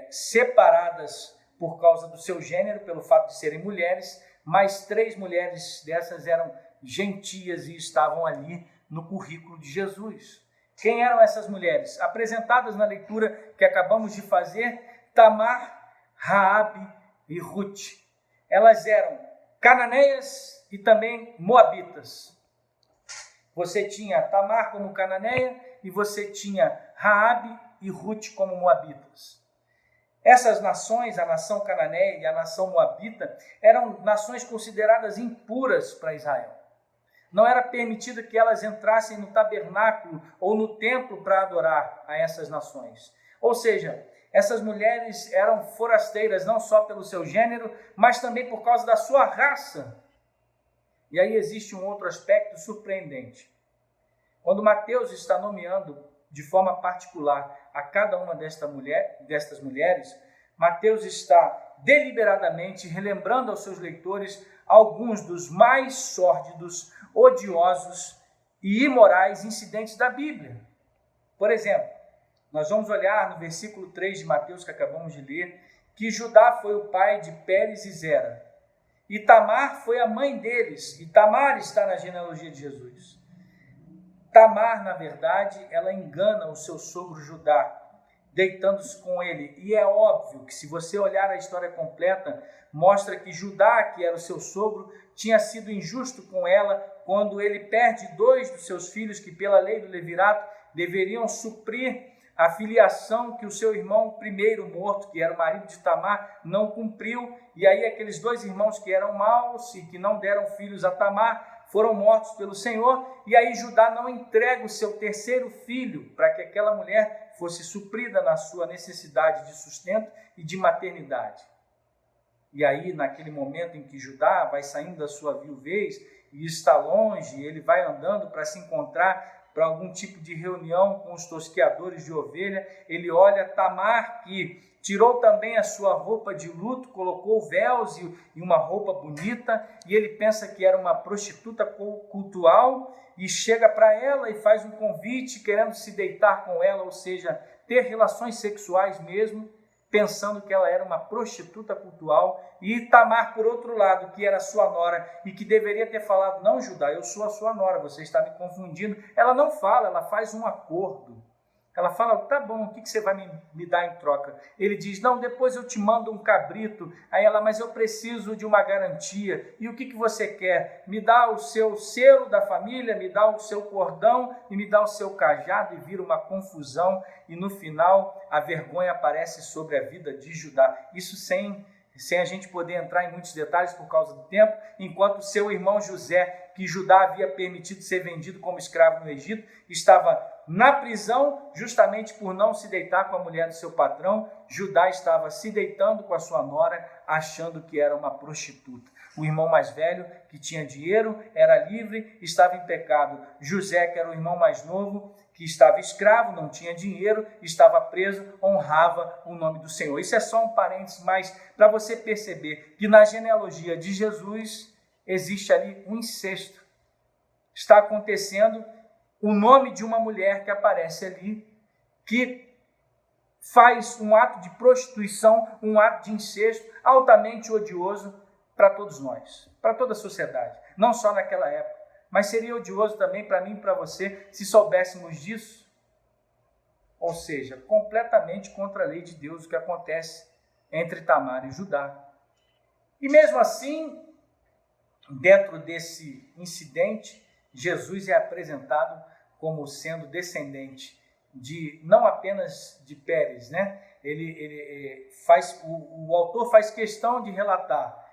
[SPEAKER 7] separadas por causa do seu gênero, pelo fato de serem mulheres, mas 3 mulheres dessas eram gentias e estavam ali no currículo de Jesus. Quem eram essas mulheres? Apresentadas na leitura que acabamos de fazer, Tamar, Raabe e Ruth. Elas eram cananeias e também moabitas. Você tinha Tamar como cananeia e você tinha Raabe e Ruth como moabitas. Essas nações, a nação cananeia e a nação moabita, eram nações consideradas impuras para Israel. Não era permitido que elas entrassem no tabernáculo ou no templo para adorar a essas nações. Ou seja, essas mulheres eram forasteiras não só pelo seu gênero, mas também por causa da sua raça. E aí existe um outro aspecto surpreendente. Quando Mateus está nomeando de forma particular a cada uma destas mulheres, Mateus está deliberadamente relembrando aos seus leitores alguns dos mais sórdidos, odiosos e imorais incidentes da Bíblia. Por exemplo, nós vamos olhar no versículo 3 de Mateus, que acabamos de ler, que Judá foi o pai de Pérez e Zera, e Tamar foi a mãe deles, e Tamar está na genealogia de Jesus. Tamar, na verdade, ela engana o seu sogro Judá, deitando-se com ele. E é óbvio que, se você olhar a história completa, mostra que Judá, que era o seu sogro, tinha sido injusto com ela quando ele perde 2 dos seus filhos que, pela lei do levirato, deveriam suprir a filiação que o seu irmão primeiro morto, que era o marido de Tamar, não cumpriu. E aí aqueles 2 irmãos que eram maus e que não deram filhos a Tamar, foram mortos pelo Senhor, e aí Judá não entrega o seu terceiro filho para que aquela mulher fosse suprida na sua necessidade de sustento e de maternidade. E aí, naquele momento em que Judá vai saindo da sua viuvez e está longe, ele vai andando para se encontrar para algum tipo de reunião com os tosqueadores de ovelha, ele olha Tamar, que tirou também a sua roupa de luto, colocou véus e uma roupa bonita, e ele pensa que era uma prostituta cultual, e chega para ela e faz um convite, querendo se deitar com ela, ou seja, ter relações sexuais mesmo, pensando que ela era uma prostituta cultual. E Tamar, por outro lado, que era sua nora e que deveria ter falado: não, Judá, eu sou a sua nora, você está me confundindo. Ela não fala, ela faz um acordo. Ela fala: tá bom, o que você vai me dar em troca? Ele diz: não, depois eu te mando um cabrito. Aí ela: mas eu preciso de uma garantia. E o que você quer? Me dá o seu selo da família, me dá o seu cordão e me dá o seu cajado. E vira uma confusão. E no final a vergonha aparece sobre a vida de Judá. Isso sem a gente poder entrar em muitos detalhes por causa do tempo, enquanto seu irmão José, que Judá havia permitido ser vendido como escravo no Egito, estava na prisão justamente por não se deitar com a mulher do seu patrão. Judá estava se deitando com a sua nora, achando que era uma prostituta. O irmão mais velho, que tinha dinheiro, era livre, estava em pecado. José, que era o irmão mais novo, que estava escravo, não tinha dinheiro, estava preso, honrava o nome do Senhor. Isso é só um parênteses, mas para você perceber que na genealogia de Jesus existe ali um incesto. Está acontecendo o nome de uma mulher que aparece ali, que faz um ato de prostituição, um ato de incesto altamente odioso para todos nós, para toda a sociedade, não só naquela época. Mas seria odioso também para mim e para você se soubéssemos disso. Ou seja, completamente contra a lei de Deus o que acontece entre Tamar e Judá. E mesmo assim, dentro desse incidente, Jesus é apresentado como sendo descendente de, não apenas de Pérez, né? O autor faz questão de relatar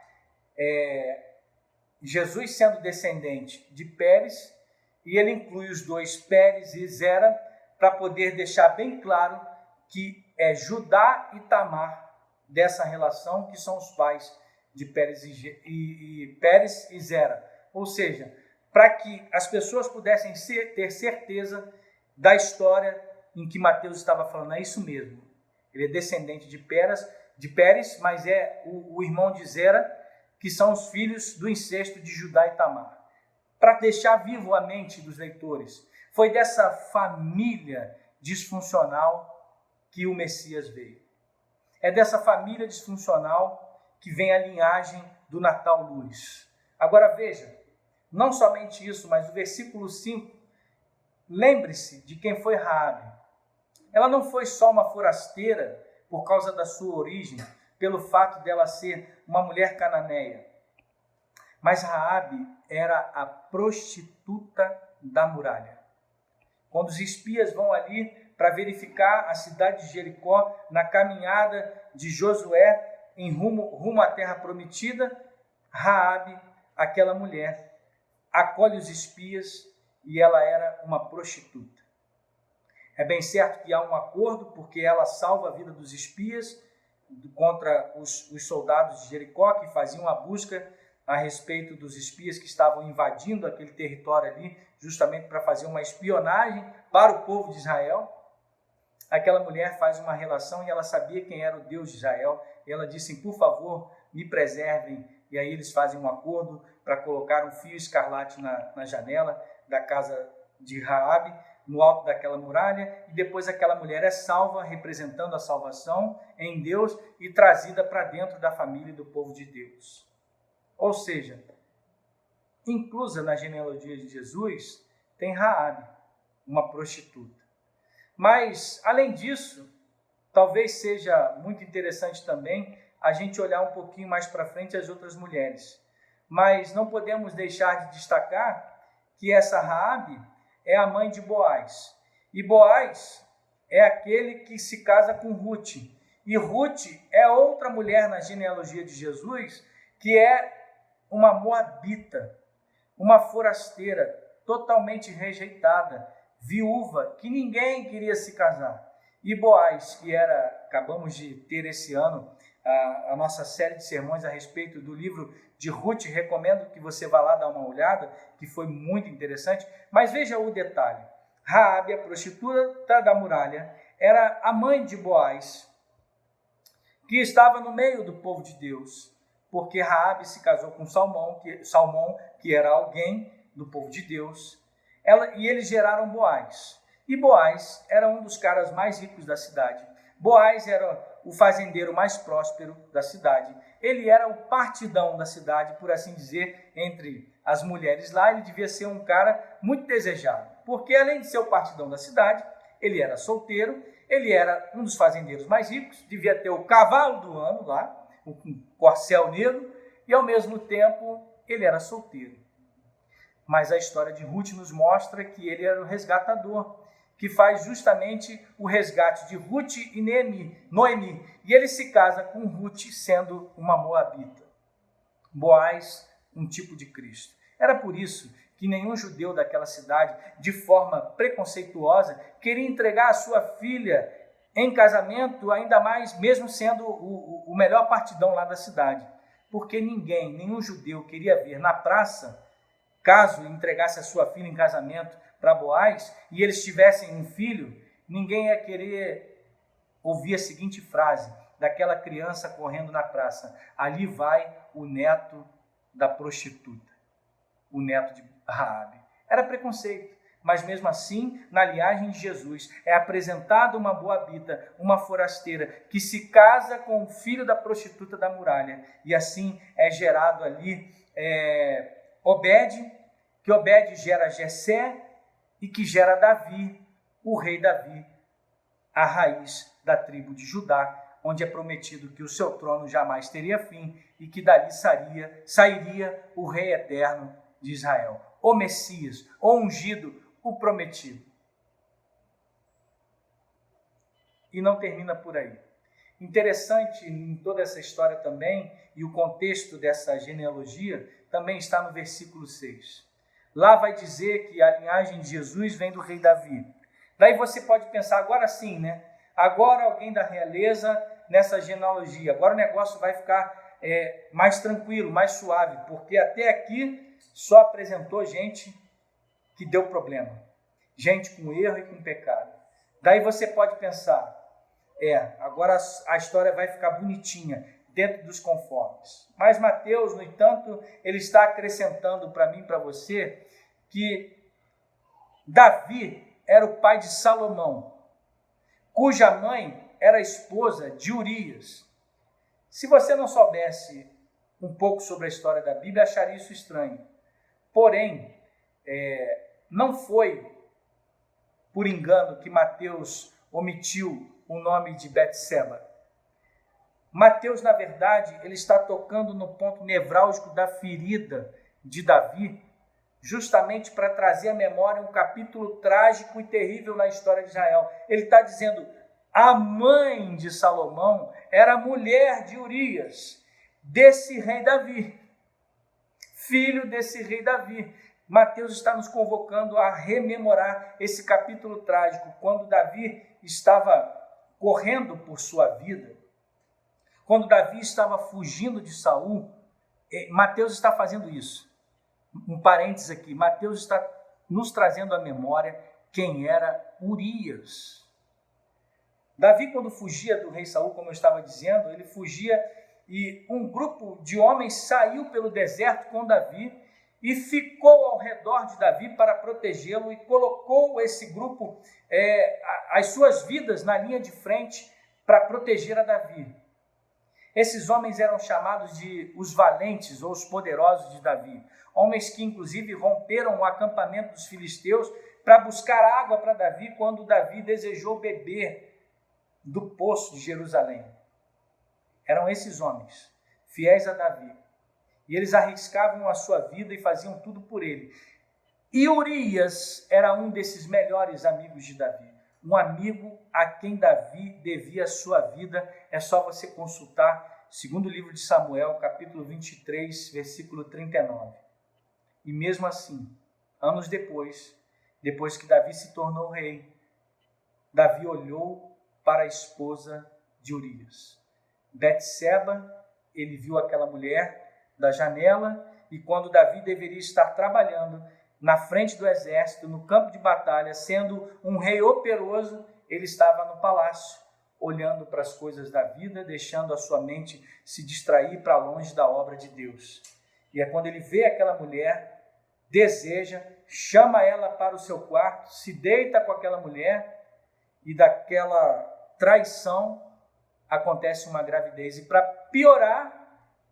[SPEAKER 7] Jesus sendo descendente de Pérez, e ele inclui os 2, Pérez e Zera, para poder deixar bem claro que é Judá e Tamar dessa relação que são os pais de Pérez e Zera. Ou seja, para que as pessoas pudessem ter certeza da história em que Mateus estava falando. É isso mesmo. Ele é descendente de Pérez, mas é o irmão de Zera, que são os filhos do incesto de Judá e Tamar. Para deixar vivo a mente dos leitores, foi dessa família disfuncional que o Messias veio. É dessa família disfuncional que vem a linhagem do Natal Luz. Agora veja, Não somente isso, mas o versículo 5, lembre-se de quem foi Raabe. Ela não foi só uma forasteira por causa da sua origem, pelo fato dela ser uma mulher cananeia. Mas Raabe era a prostituta da muralha. Quando os espias vão ali para verificar a cidade de Jericó, na caminhada de Josué em rumo à terra prometida, Raabe, aquela mulher, acolhe os espias e ela era uma prostituta. É bem certo que há um acordo, porque ela salva a vida dos espias contra os soldados de Jericó, que faziam a busca a respeito dos espias que estavam invadindo aquele território ali, justamente para fazer uma espionagem para o povo de Israel. Aquela mulher faz uma relação e ela sabia quem era o Deus de Israel. E ela disse, por favor, me preservem. E aí eles fazem um acordo para colocar um fio escarlate na janela da casa de Raabe, no alto daquela muralha, e depois aquela mulher é salva, representando a salvação em Deus e trazida para dentro da família do povo de Deus. Ou seja, inclusa na genealogia de Jesus, tem Raabe, uma prostituta. Mas, além disso, talvez seja muito interessante também a gente olhar um pouquinho mais para frente as outras mulheres. Mas não podemos deixar de destacar que essa Raabe é a mãe de Boaz. E Boaz é aquele que se casa com Ruth. E Ruth é outra mulher na genealogia de Jesus, que é uma moabita, uma forasteira, totalmente rejeitada, viúva, que ninguém queria se casar. E Boaz, que era, acabamos de ter esse ano, a nossa série de sermões a respeito do livro de Ruth, recomendo que você vá lá dar uma olhada, que foi muito interessante, mas veja o detalhe. Raabe, a prostituta da muralha, era a mãe de Boaz, que estava no meio do povo de Deus, porque Raabe se casou com Salmão, que era alguém do povo de Deus, e eles geraram Boaz. E Boaz era um dos caras mais ricos da cidade. Boaz era o fazendeiro mais próspero da cidade. Ele era o partidão da cidade, por assim dizer, entre as mulheres lá. Ele devia ser um cara muito desejado, porque além de ser o partidão da cidade, ele era solteiro, ele era um dos fazendeiros mais ricos, devia ter o cavalo do ano lá, um corcel negro, e ao mesmo tempo ele era solteiro. Mas a história de Ruth nos mostra que ele era o resgatador, que faz justamente o resgate de Ruth e Noemi. E ele se casa com Ruth sendo uma moabita. Boaz, um tipo de Cristo. Era por isso que nenhum judeu daquela cidade, de forma preconceituosa, queria entregar a sua filha em casamento, ainda mais mesmo sendo o melhor partidão lá da cidade. Porque nenhum judeu queria ver na praça, caso entregasse a sua filha em casamento para Boaz, e eles tivessem um filho, ninguém ia querer ouvir a seguinte frase daquela criança correndo na praça: ali vai o neto da prostituta, o neto de Raabe. Era preconceito, mas mesmo assim, na linhagem de Jesus, é apresentada uma moabita, uma forasteira, que se casa com o filho da prostituta da muralha, e assim é gerado ali Obed, que Obed gera Jessé, e que gera Davi, o rei Davi, a raiz da tribo de Judá, onde é prometido que o seu trono jamais teria fim e que dali sairia o rei eterno de Israel, o Messias, o ungido, o prometido. E não termina por aí. Interessante em toda essa história também, e o contexto dessa genealogia, também está no versículo 6. Lá vai dizer que a linhagem de Jesus vem do rei Davi. Daí você pode pensar, agora sim, né? Agora alguém da realeza nessa genealogia. Agora o negócio vai ficar mais tranquilo, mais suave, porque até aqui só apresentou gente que deu problema. Gente com erro e com pecado. Daí você pode pensar, agora a história vai ficar bonitinha, dentro dos conformes. Mas Mateus, no entanto, ele está acrescentando para mim e para você que Davi era o pai de Salomão, cuja mãe era esposa de Urias. Se você não soubesse um pouco sobre a história da Bíblia, acharia isso estranho, Porém, não foi por engano que Mateus omitiu o nome de Betseba. Mateus, na verdade, ele está tocando no ponto nevrálgico da ferida de Davi, justamente para trazer à memória um capítulo trágico e terrível na história de Israel. Ele está dizendo, a mãe de Salomão era mulher de Urias, desse rei Davi, filho desse rei Davi. Mateus está nos convocando a rememorar esse capítulo trágico, quando Davi estava correndo por sua vida, quando Davi estava fugindo de Saul. Mateus está fazendo isso. Um parênteses aqui, Mateus está nos trazendo à memória quem era Urias. Davi, quando fugia do rei Saul, como eu estava dizendo, ele fugia e um grupo de homens saiu pelo deserto com Davi e ficou ao redor de Davi para protegê-lo e colocou esse grupo, as suas vidas na linha de frente para proteger a Davi. Esses homens eram chamados de os valentes ou os poderosos de Davi, homens que inclusive romperam o acampamento dos filisteus para buscar água para Davi quando Davi desejou beber do poço de Jerusalém. Eram esses homens, fiéis a Davi, e eles arriscavam a sua vida e faziam tudo por ele. E Urias era um desses melhores amigos de Davi, um amigo a quem Davi devia a sua vida. É só você consultar segundo livro de Samuel, capítulo 23, versículo 39. E mesmo assim, anos depois que Davi se tornou rei, Davi olhou para a esposa de Urias, Betseba. Ele viu aquela mulher da janela e quando Davi deveria estar trabalhando na frente do exército, no campo de batalha, sendo um rei operoso, ele estava no palácio, olhando para as coisas da vida, deixando a sua mente se distrair para longe da obra de Deus. E é quando ele vê aquela mulher, deseja, chama ela para o seu quarto, se deita com aquela mulher e daquela traição acontece uma gravidez. E para piorar,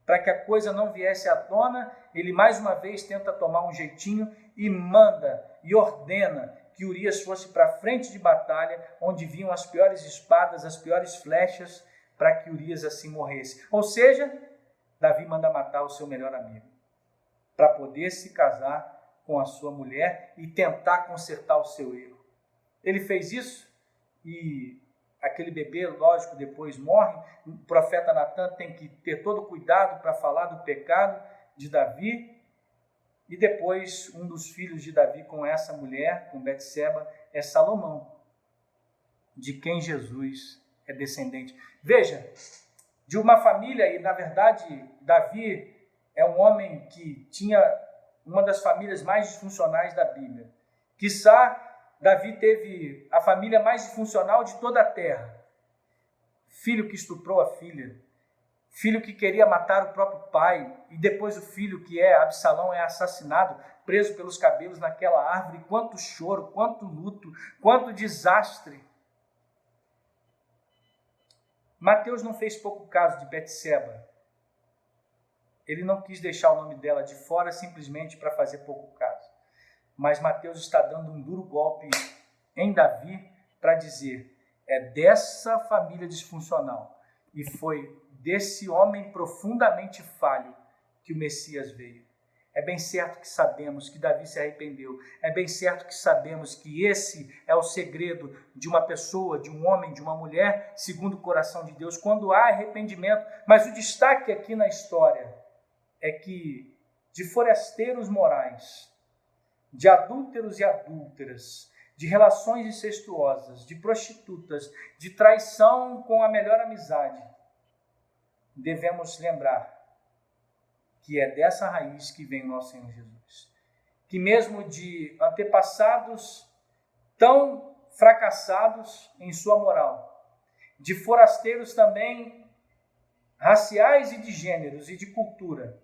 [SPEAKER 7] para que a coisa não viesse à tona, ele mais uma vez tenta tomar um jeitinho e manda e ordena que Urias fosse para a frente de batalha, onde vinham as piores espadas, as piores flechas, para que Urias assim morresse. Ou seja, Davi manda matar o seu melhor amigo, para poder se casar com a sua mulher e tentar consertar o seu erro. Ele fez isso e aquele bebê, lógico, depois morre. O profeta Natan tem que ter todo o cuidado para falar do pecado de Davi. E depois, um dos filhos de Davi com essa mulher, com Betseba, é Salomão, de quem Jesus é descendente. Veja, de uma família, e na verdade, Davi é um homem que tinha uma das famílias mais disfuncionais da Bíblia. Quiçá, Davi teve a família mais disfuncional de toda a terra. Filho que estuprou a filha, filho que queria matar o próprio pai, e depois o filho que é Absalão é assassinado, preso pelos cabelos naquela árvore. Quanto choro, quanto luto, quanto desastre. Mateus não fez pouco caso de Betseba. Ele não quis deixar o nome dela de fora simplesmente para fazer pouco caso. Mas Mateus está dando um duro golpe em Davi para dizer, é dessa família disfuncional e foi desse homem profundamente falho que o Messias veio. É bem certo que sabemos que Davi se arrependeu. É bem certo que sabemos que esse é o segredo de uma pessoa, de um homem, de uma mulher, segundo o coração de Deus, quando há arrependimento. Mas o destaque aqui na história é que de forasteiros morais, de adúlteros e adúlteras, de relações incestuosas, de prostitutas, de traição com a melhor amizade, devemos lembrar que é dessa raiz que vem o nosso Senhor Jesus. Que mesmo de antepassados tão fracassados em sua moral, de forasteiros também raciais e de gêneros e de cultura,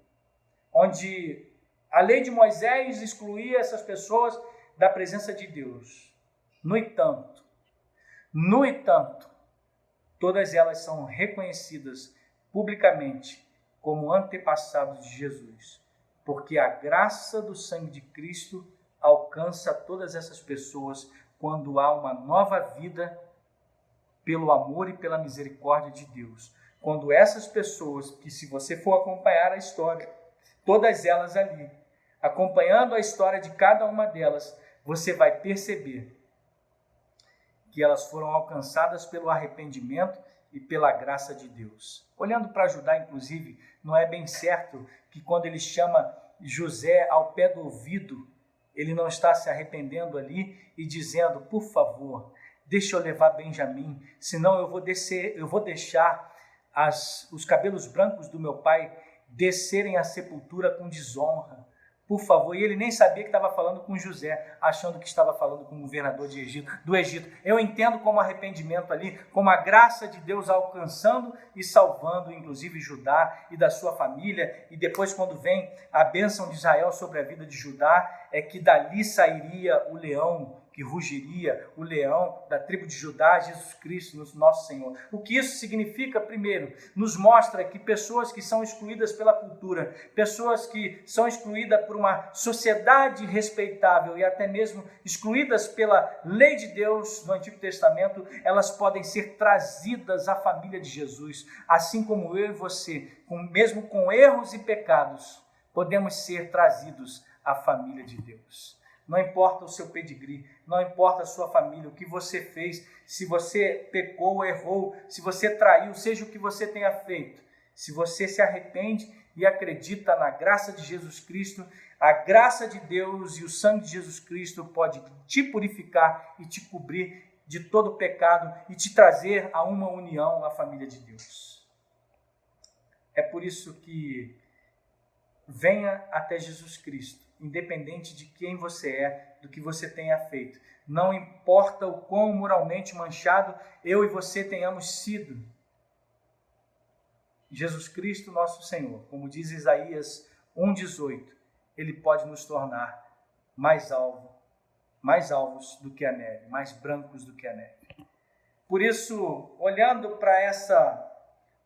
[SPEAKER 7] onde a lei de Moisés excluía essas pessoas da presença de Deus. No entanto, todas elas são reconhecidas publicamente como antepassados de Jesus, porque a graça do sangue de Cristo alcança todas essas pessoas quando há uma nova vida pelo amor e pela misericórdia de Deus. Quando essas pessoas, que se você for acompanhar a história, todas elas ali, acompanhando a história de cada uma delas, você vai perceber que elas foram alcançadas pelo arrependimento e pela graça de Deus. Olhando para Judá, inclusive, não é bem certo que quando ele chama José ao pé do ouvido, ele não está se arrependendo ali e dizendo, por favor, deixa eu levar Benjamim, senão eu vou deixar os cabelos brancos do meu pai descerem à sepultura com desonra. Por favor, e ele nem sabia que estava falando com José, achando que estava falando com o governador do Egito. Eu entendo como arrependimento ali, como a graça de Deus alcançando e salvando, inclusive Judá e da sua família. E depois, quando vem a bênção de Israel sobre a vida de Judá, é que dali sairia o leão que rugiria, o leão da tribo de Judá, Jesus Cristo, nosso Senhor. O que isso significa? Primeiro, nos mostra que pessoas que são excluídas pela cultura, pessoas que são excluídas por uma sociedade respeitável e até mesmo excluídas pela lei de Deus do Antigo Testamento, elas podem ser trazidas à família de Jesus, assim como eu e você, mesmo com erros e pecados, podemos ser trazidos à família de Deus. Não importa o seu pedigree, não importa a sua família, o que você fez, se você pecou, errou, se você traiu, seja o que você tenha feito. Se você se arrepende e acredita na graça de Jesus Cristo, a graça de Deus e o sangue de Jesus Cristo pode te purificar e te cobrir de todo pecado e te trazer a uma união à família de Deus. É por isso que venha até Jesus Cristo, independente de quem você é, do que você tenha feito. Não importa o quão moralmente manchado eu e você tenhamos sido. Jesus Cristo, nosso Senhor, como diz Isaías 1,18, Ele pode nos tornar mais alvos do que a neve, mais brancos do que a neve. Por isso, olhando para essa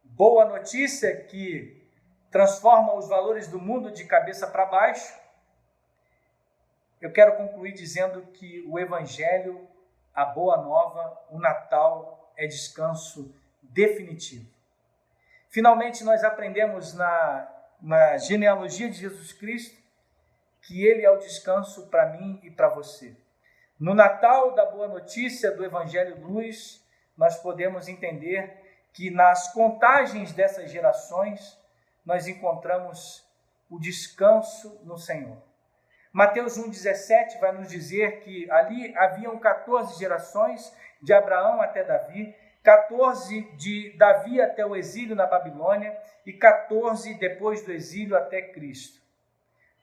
[SPEAKER 7] boa notícia que transforma os valores do mundo de cabeça para baixo, eu quero concluir dizendo que o Evangelho, a Boa Nova, o Natal é descanso definitivo. Finalmente, nós aprendemos na genealogia de Jesus Cristo que Ele é o descanso para mim e para você. No Natal da Boa Notícia do Evangelho Luz, nós podemos entender que nas contagens dessas gerações, nós encontramos o descanso no Senhor. Mateus 1,17 vai nos dizer que ali haviam 14 gerações, de Abraão até Davi, 14 de Davi até o exílio na Babilônia e 14 depois do exílio até Cristo.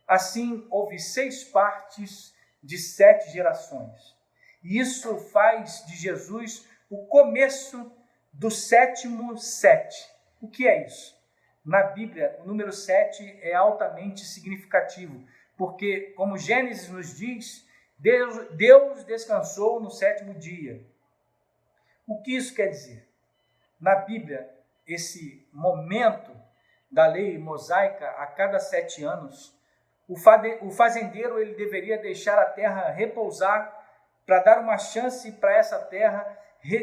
[SPEAKER 7] Assim, houve 6 partes de 7 gerações. E isso faz de Jesus o começo do 7º 7. O que é isso? Na Bíblia, o número 7 é altamente significativo, porque, como Gênesis nos diz, Deus descansou no 7º dia. O que isso quer dizer? Na Bíblia, esse momento da lei mosaica, a cada 7 anos, o fazendeiro ele deveria deixar a terra repousar para dar uma chance para essa terra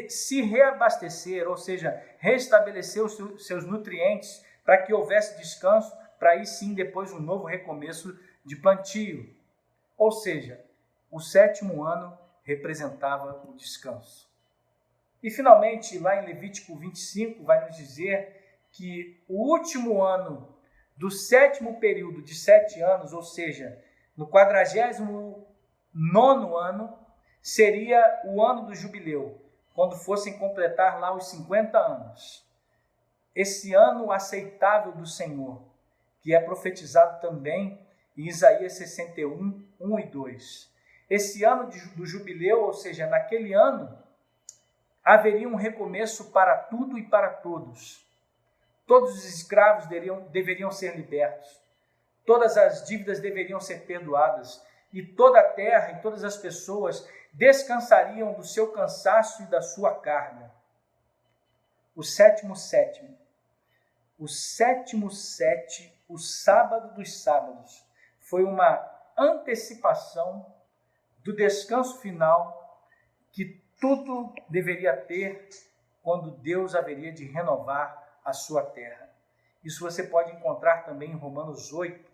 [SPEAKER 7] se reabastecer, ou seja, restabelecer os seus nutrientes, para que houvesse descanso, para aí sim depois um novo recomeço de plantio. Ou seja, o 7º ano representava o descanso. E finalmente, lá em Levítico 25, vai nos dizer que o último ano do 7º período de 7 anos, ou seja, no 49º ano, seria o ano do jubileu, quando fossem completar lá os 50 anos. Esse ano aceitável do Senhor, que é profetizado também em Isaías 61, 1 e 2. Esse ano do jubileu, ou seja, naquele ano, haveria um recomeço para tudo e para todos. Todos os escravos deveriam ser libertos. Todas as dívidas deveriam ser perdoadas. E toda a terra e todas as pessoas descansariam do seu cansaço e da sua carga. O 7º 7. O 7º 7 o sábado dos sábados foi uma antecipação do descanso final que tudo deveria ter quando Deus haveria de renovar a sua terra. Isso você pode encontrar também em Romanos 8,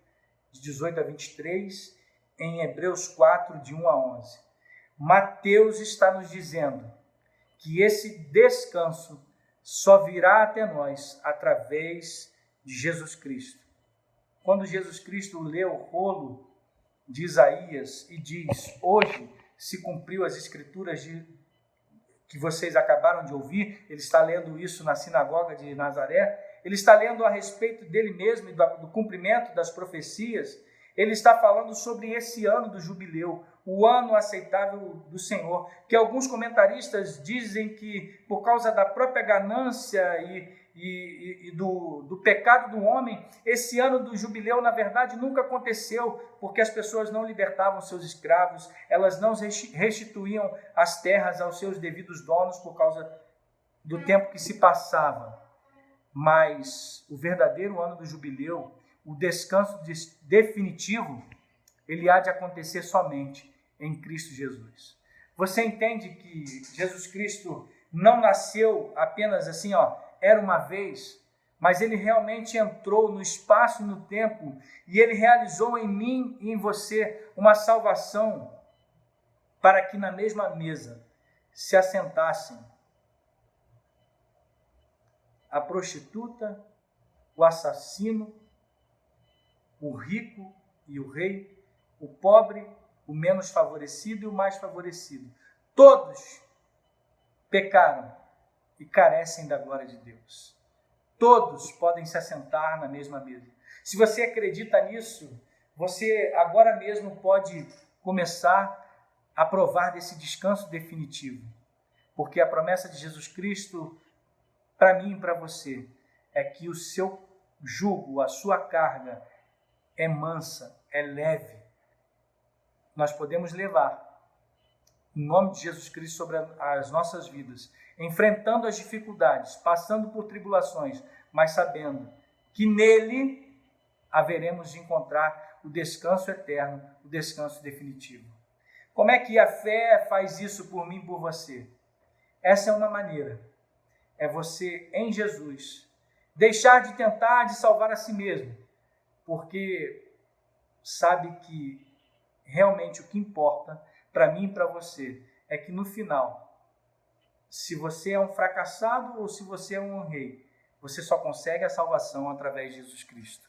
[SPEAKER 7] de 18 a 23, em Hebreus 4, de 1 a 11. Mateus está nos dizendo que esse descanso só virá até nós através de Jesus Cristo. Quando Jesus Cristo lê o rolo de Isaías e diz: hoje se cumpriu as escrituras que vocês acabaram de ouvir, ele está lendo isso na sinagoga de Nazaré, ele está lendo a respeito dele mesmo e do cumprimento das profecias. Ele está falando sobre esse ano do jubileu, o ano aceitável do Senhor, que alguns comentaristas dizem que por causa da própria ganância e do pecado do homem, esse ano do jubileu, na verdade, nunca aconteceu, porque as pessoas não libertavam seus escravos, elas não restituíam as terras aos seus devidos donos por causa do tempo que se passava. Mas o verdadeiro ano do jubileu, o descanso definitivo, ele há de acontecer somente em Cristo Jesus. Você entende que Jesus Cristo não nasceu apenas assim, era uma vez, mas ele realmente entrou no espaço e no tempo e ele realizou em mim e em você uma salvação para que na mesma mesa se assentassem a prostituta, o assassino, o rico e o rei, o pobre, o menos favorecido e o mais favorecido. Todos pecaram e carecem da glória de Deus. Todos podem se assentar na mesma mesa. Se você acredita nisso, você agora mesmo pode começar a provar desse descanso definitivo. Porque a promessa de Jesus Cristo, para mim e para você, é que o seu jugo, a sua carga, é mansa, é leve. Nós podemos levar, em nome de Jesus Cristo, sobre as nossas vidas, enfrentando as dificuldades, passando por tribulações, mas sabendo que nele haveremos de encontrar o descanso eterno, o descanso definitivo. Como é que a fé faz isso por mim e por você? Essa é uma maneira. É você, em Jesus, deixar de tentar de salvar a si mesmo, porque sabe que realmente o que importa para mim e para você é que no final, se você é um fracassado ou se você é um rei, você só consegue a salvação através de Jesus Cristo.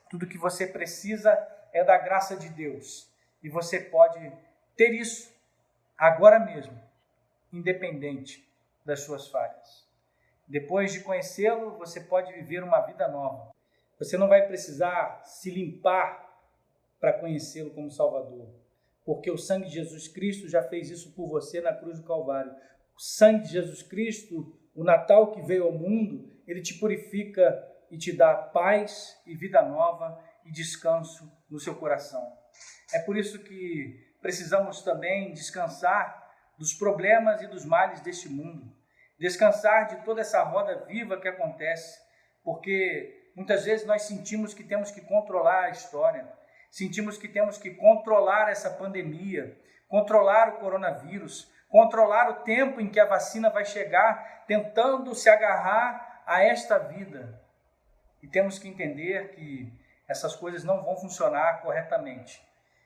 [SPEAKER 7] Tudo que você precisa é da graça de Deus e você pode ter isso agora mesmo, independente das suas falhas. Depois de conhecê-lo, você pode viver uma vida nova. Você não vai precisar se limpar para conhecê-lo como Salvador, porque o sangue de Jesus Cristo já fez isso por você na cruz do Calvário. O sangue de Jesus Cristo, o Natal que veio ao mundo, ele te purifica e te dá paz e vida nova e descanso no seu coração. É por isso que precisamos também descansar dos problemas e dos males deste mundo, descansar de toda essa roda viva que acontece, porque muitas vezes nós sentimos que temos que controlar a história, sentimos que temos que controlar essa pandemia, controlar o coronavírus, controlar o tempo em que a vacina vai chegar, tentando se agarrar a esta vida. E temos que entender que essas coisas não vão funcionar corretamente.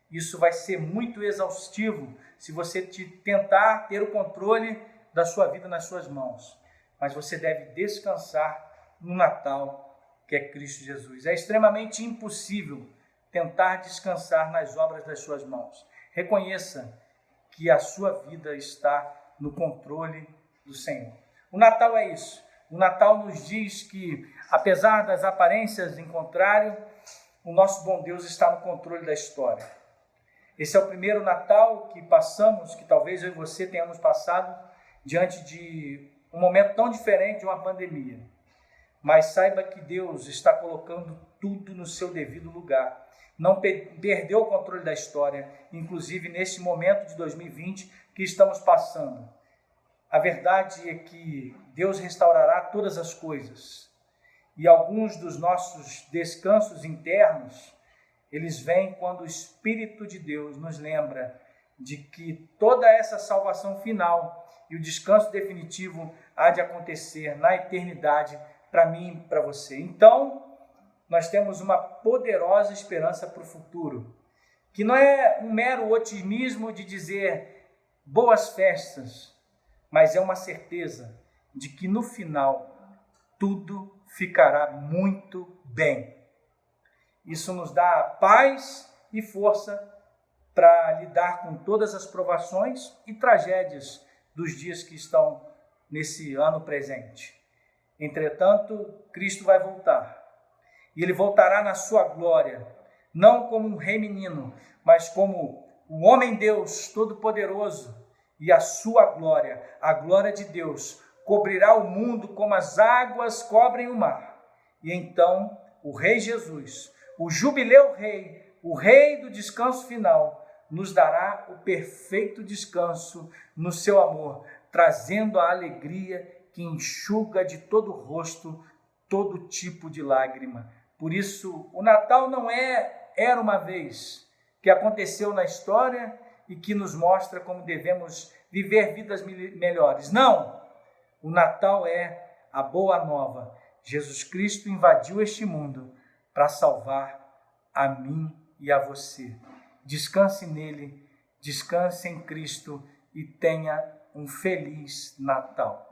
[SPEAKER 7] Isso vai ser muito exaustivo se você tentar ter o controle da sua vida nas suas mãos. Mas você deve descansar no Natal, que é Cristo Jesus. É extremamente impossível tentar descansar nas obras das suas mãos. Reconheça que a sua vida está no controle do Senhor. O Natal é isso. O Natal nos diz que, apesar das aparências em contrário, o nosso bom Deus está no controle da história. Esse é o primeiro Natal que passamos, que talvez eu e você tenhamos passado diante de um momento tão diferente de uma pandemia. Mas saiba que Deus está colocando tudo no seu devido lugar. Não perdeu o controle da história, inclusive nesse momento de 2020 que estamos passando. A verdade é que Deus restaurará todas as coisas. E alguns dos nossos descansos internos, eles vêm quando o Espírito de Deus nos lembra de que toda essa salvação final e o descanso definitivo há de acontecer na eternidade para mim e para você. Então, nós temos uma poderosa esperança para o futuro, que não é um mero otimismo de dizer boas festas, mas é uma certeza de que no final tudo ficará muito bem. Isso nos dá paz e força para lidar com todas as provações e tragédias dos dias que estão nesse ano presente. Entretanto, Cristo vai voltar. E Ele voltará na sua glória, não como um rei menino, mas como o homem-Deus todo-poderoso. E a sua glória, a glória de Deus, cobrirá o mundo como as águas cobrem o mar. E então, o Rei Jesus, o Jubileu Rei, o Rei do descanso final, nos dará o perfeito descanso no seu amor, trazendo a alegria que enxuga de todo o rosto todo tipo de lágrima. Por isso, o Natal não era uma vez, que aconteceu na história e que nos mostra como devemos viver vidas melhores. Não! O Natal é a boa nova. Jesus Cristo invadiu este mundo para salvar a mim e a você. Descanse nele, descanse em Cristo e tenha um feliz Natal.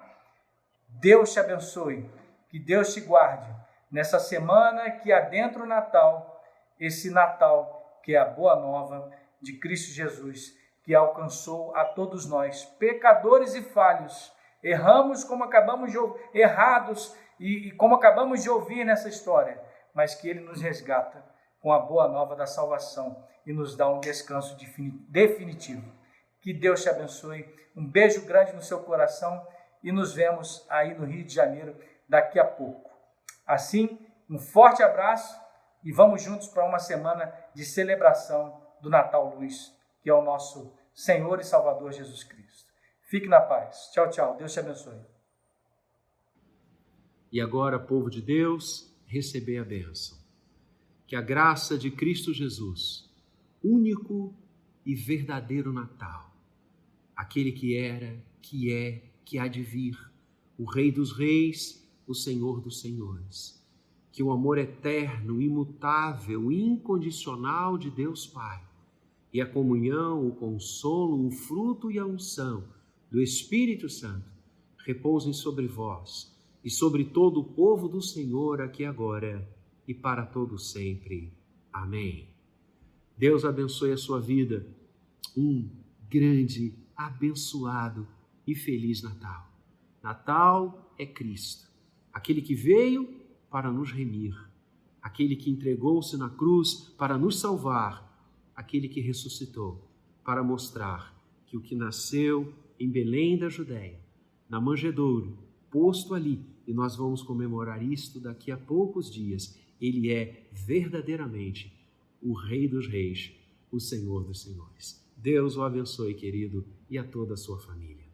[SPEAKER 7] Deus te abençoe, que Deus te guarde nessa semana que adentra o Natal, esse Natal que é a boa nova de Cristo Jesus, que alcançou a todos nós, pecadores e falhos. Erramos como acabamos de errados e como acabamos de ouvir nessa história, mas que Ele nos resgata com a boa nova da salvação e nos dá um descanso definitivo. Que Deus te abençoe. Um beijo grande no seu coração e nos vemos aí no Rio de Janeiro daqui a pouco. Assim, um forte abraço e vamos juntos para uma semana de celebração do Natal Luz, que é o nosso Senhor e Salvador Jesus Cristo. Fique na paz. Tchau, tchau. Deus te abençoe.
[SPEAKER 8] E agora, povo de Deus, receber a bênção. Que a graça de Cristo Jesus, único e verdadeiro Natal, aquele que era, que é, que há de vir, o Rei dos Reis, o Senhor dos Senhores, que o amor eterno, imutável, incondicional de Deus Pai e a comunhão, o consolo, o fruto e a unção do Espírito Santo repousem sobre vós e sobre todo o povo do Senhor aqui agora e para todo sempre. Amém. Deus abençoe a sua vida. Um grande, abençoado e feliz Natal. Natal é Cristo, aquele que veio para nos remir, aquele que entregou-se na cruz para nos salvar, aquele que ressuscitou para mostrar que o que nasceu em Belém da Judéia, na manjedoura, posto ali, e nós vamos comemorar isto daqui a poucos dias, ele é verdadeiramente o Rei dos Reis, o Senhor dos Senhores. Deus o abençoe, querido, e a toda a sua família.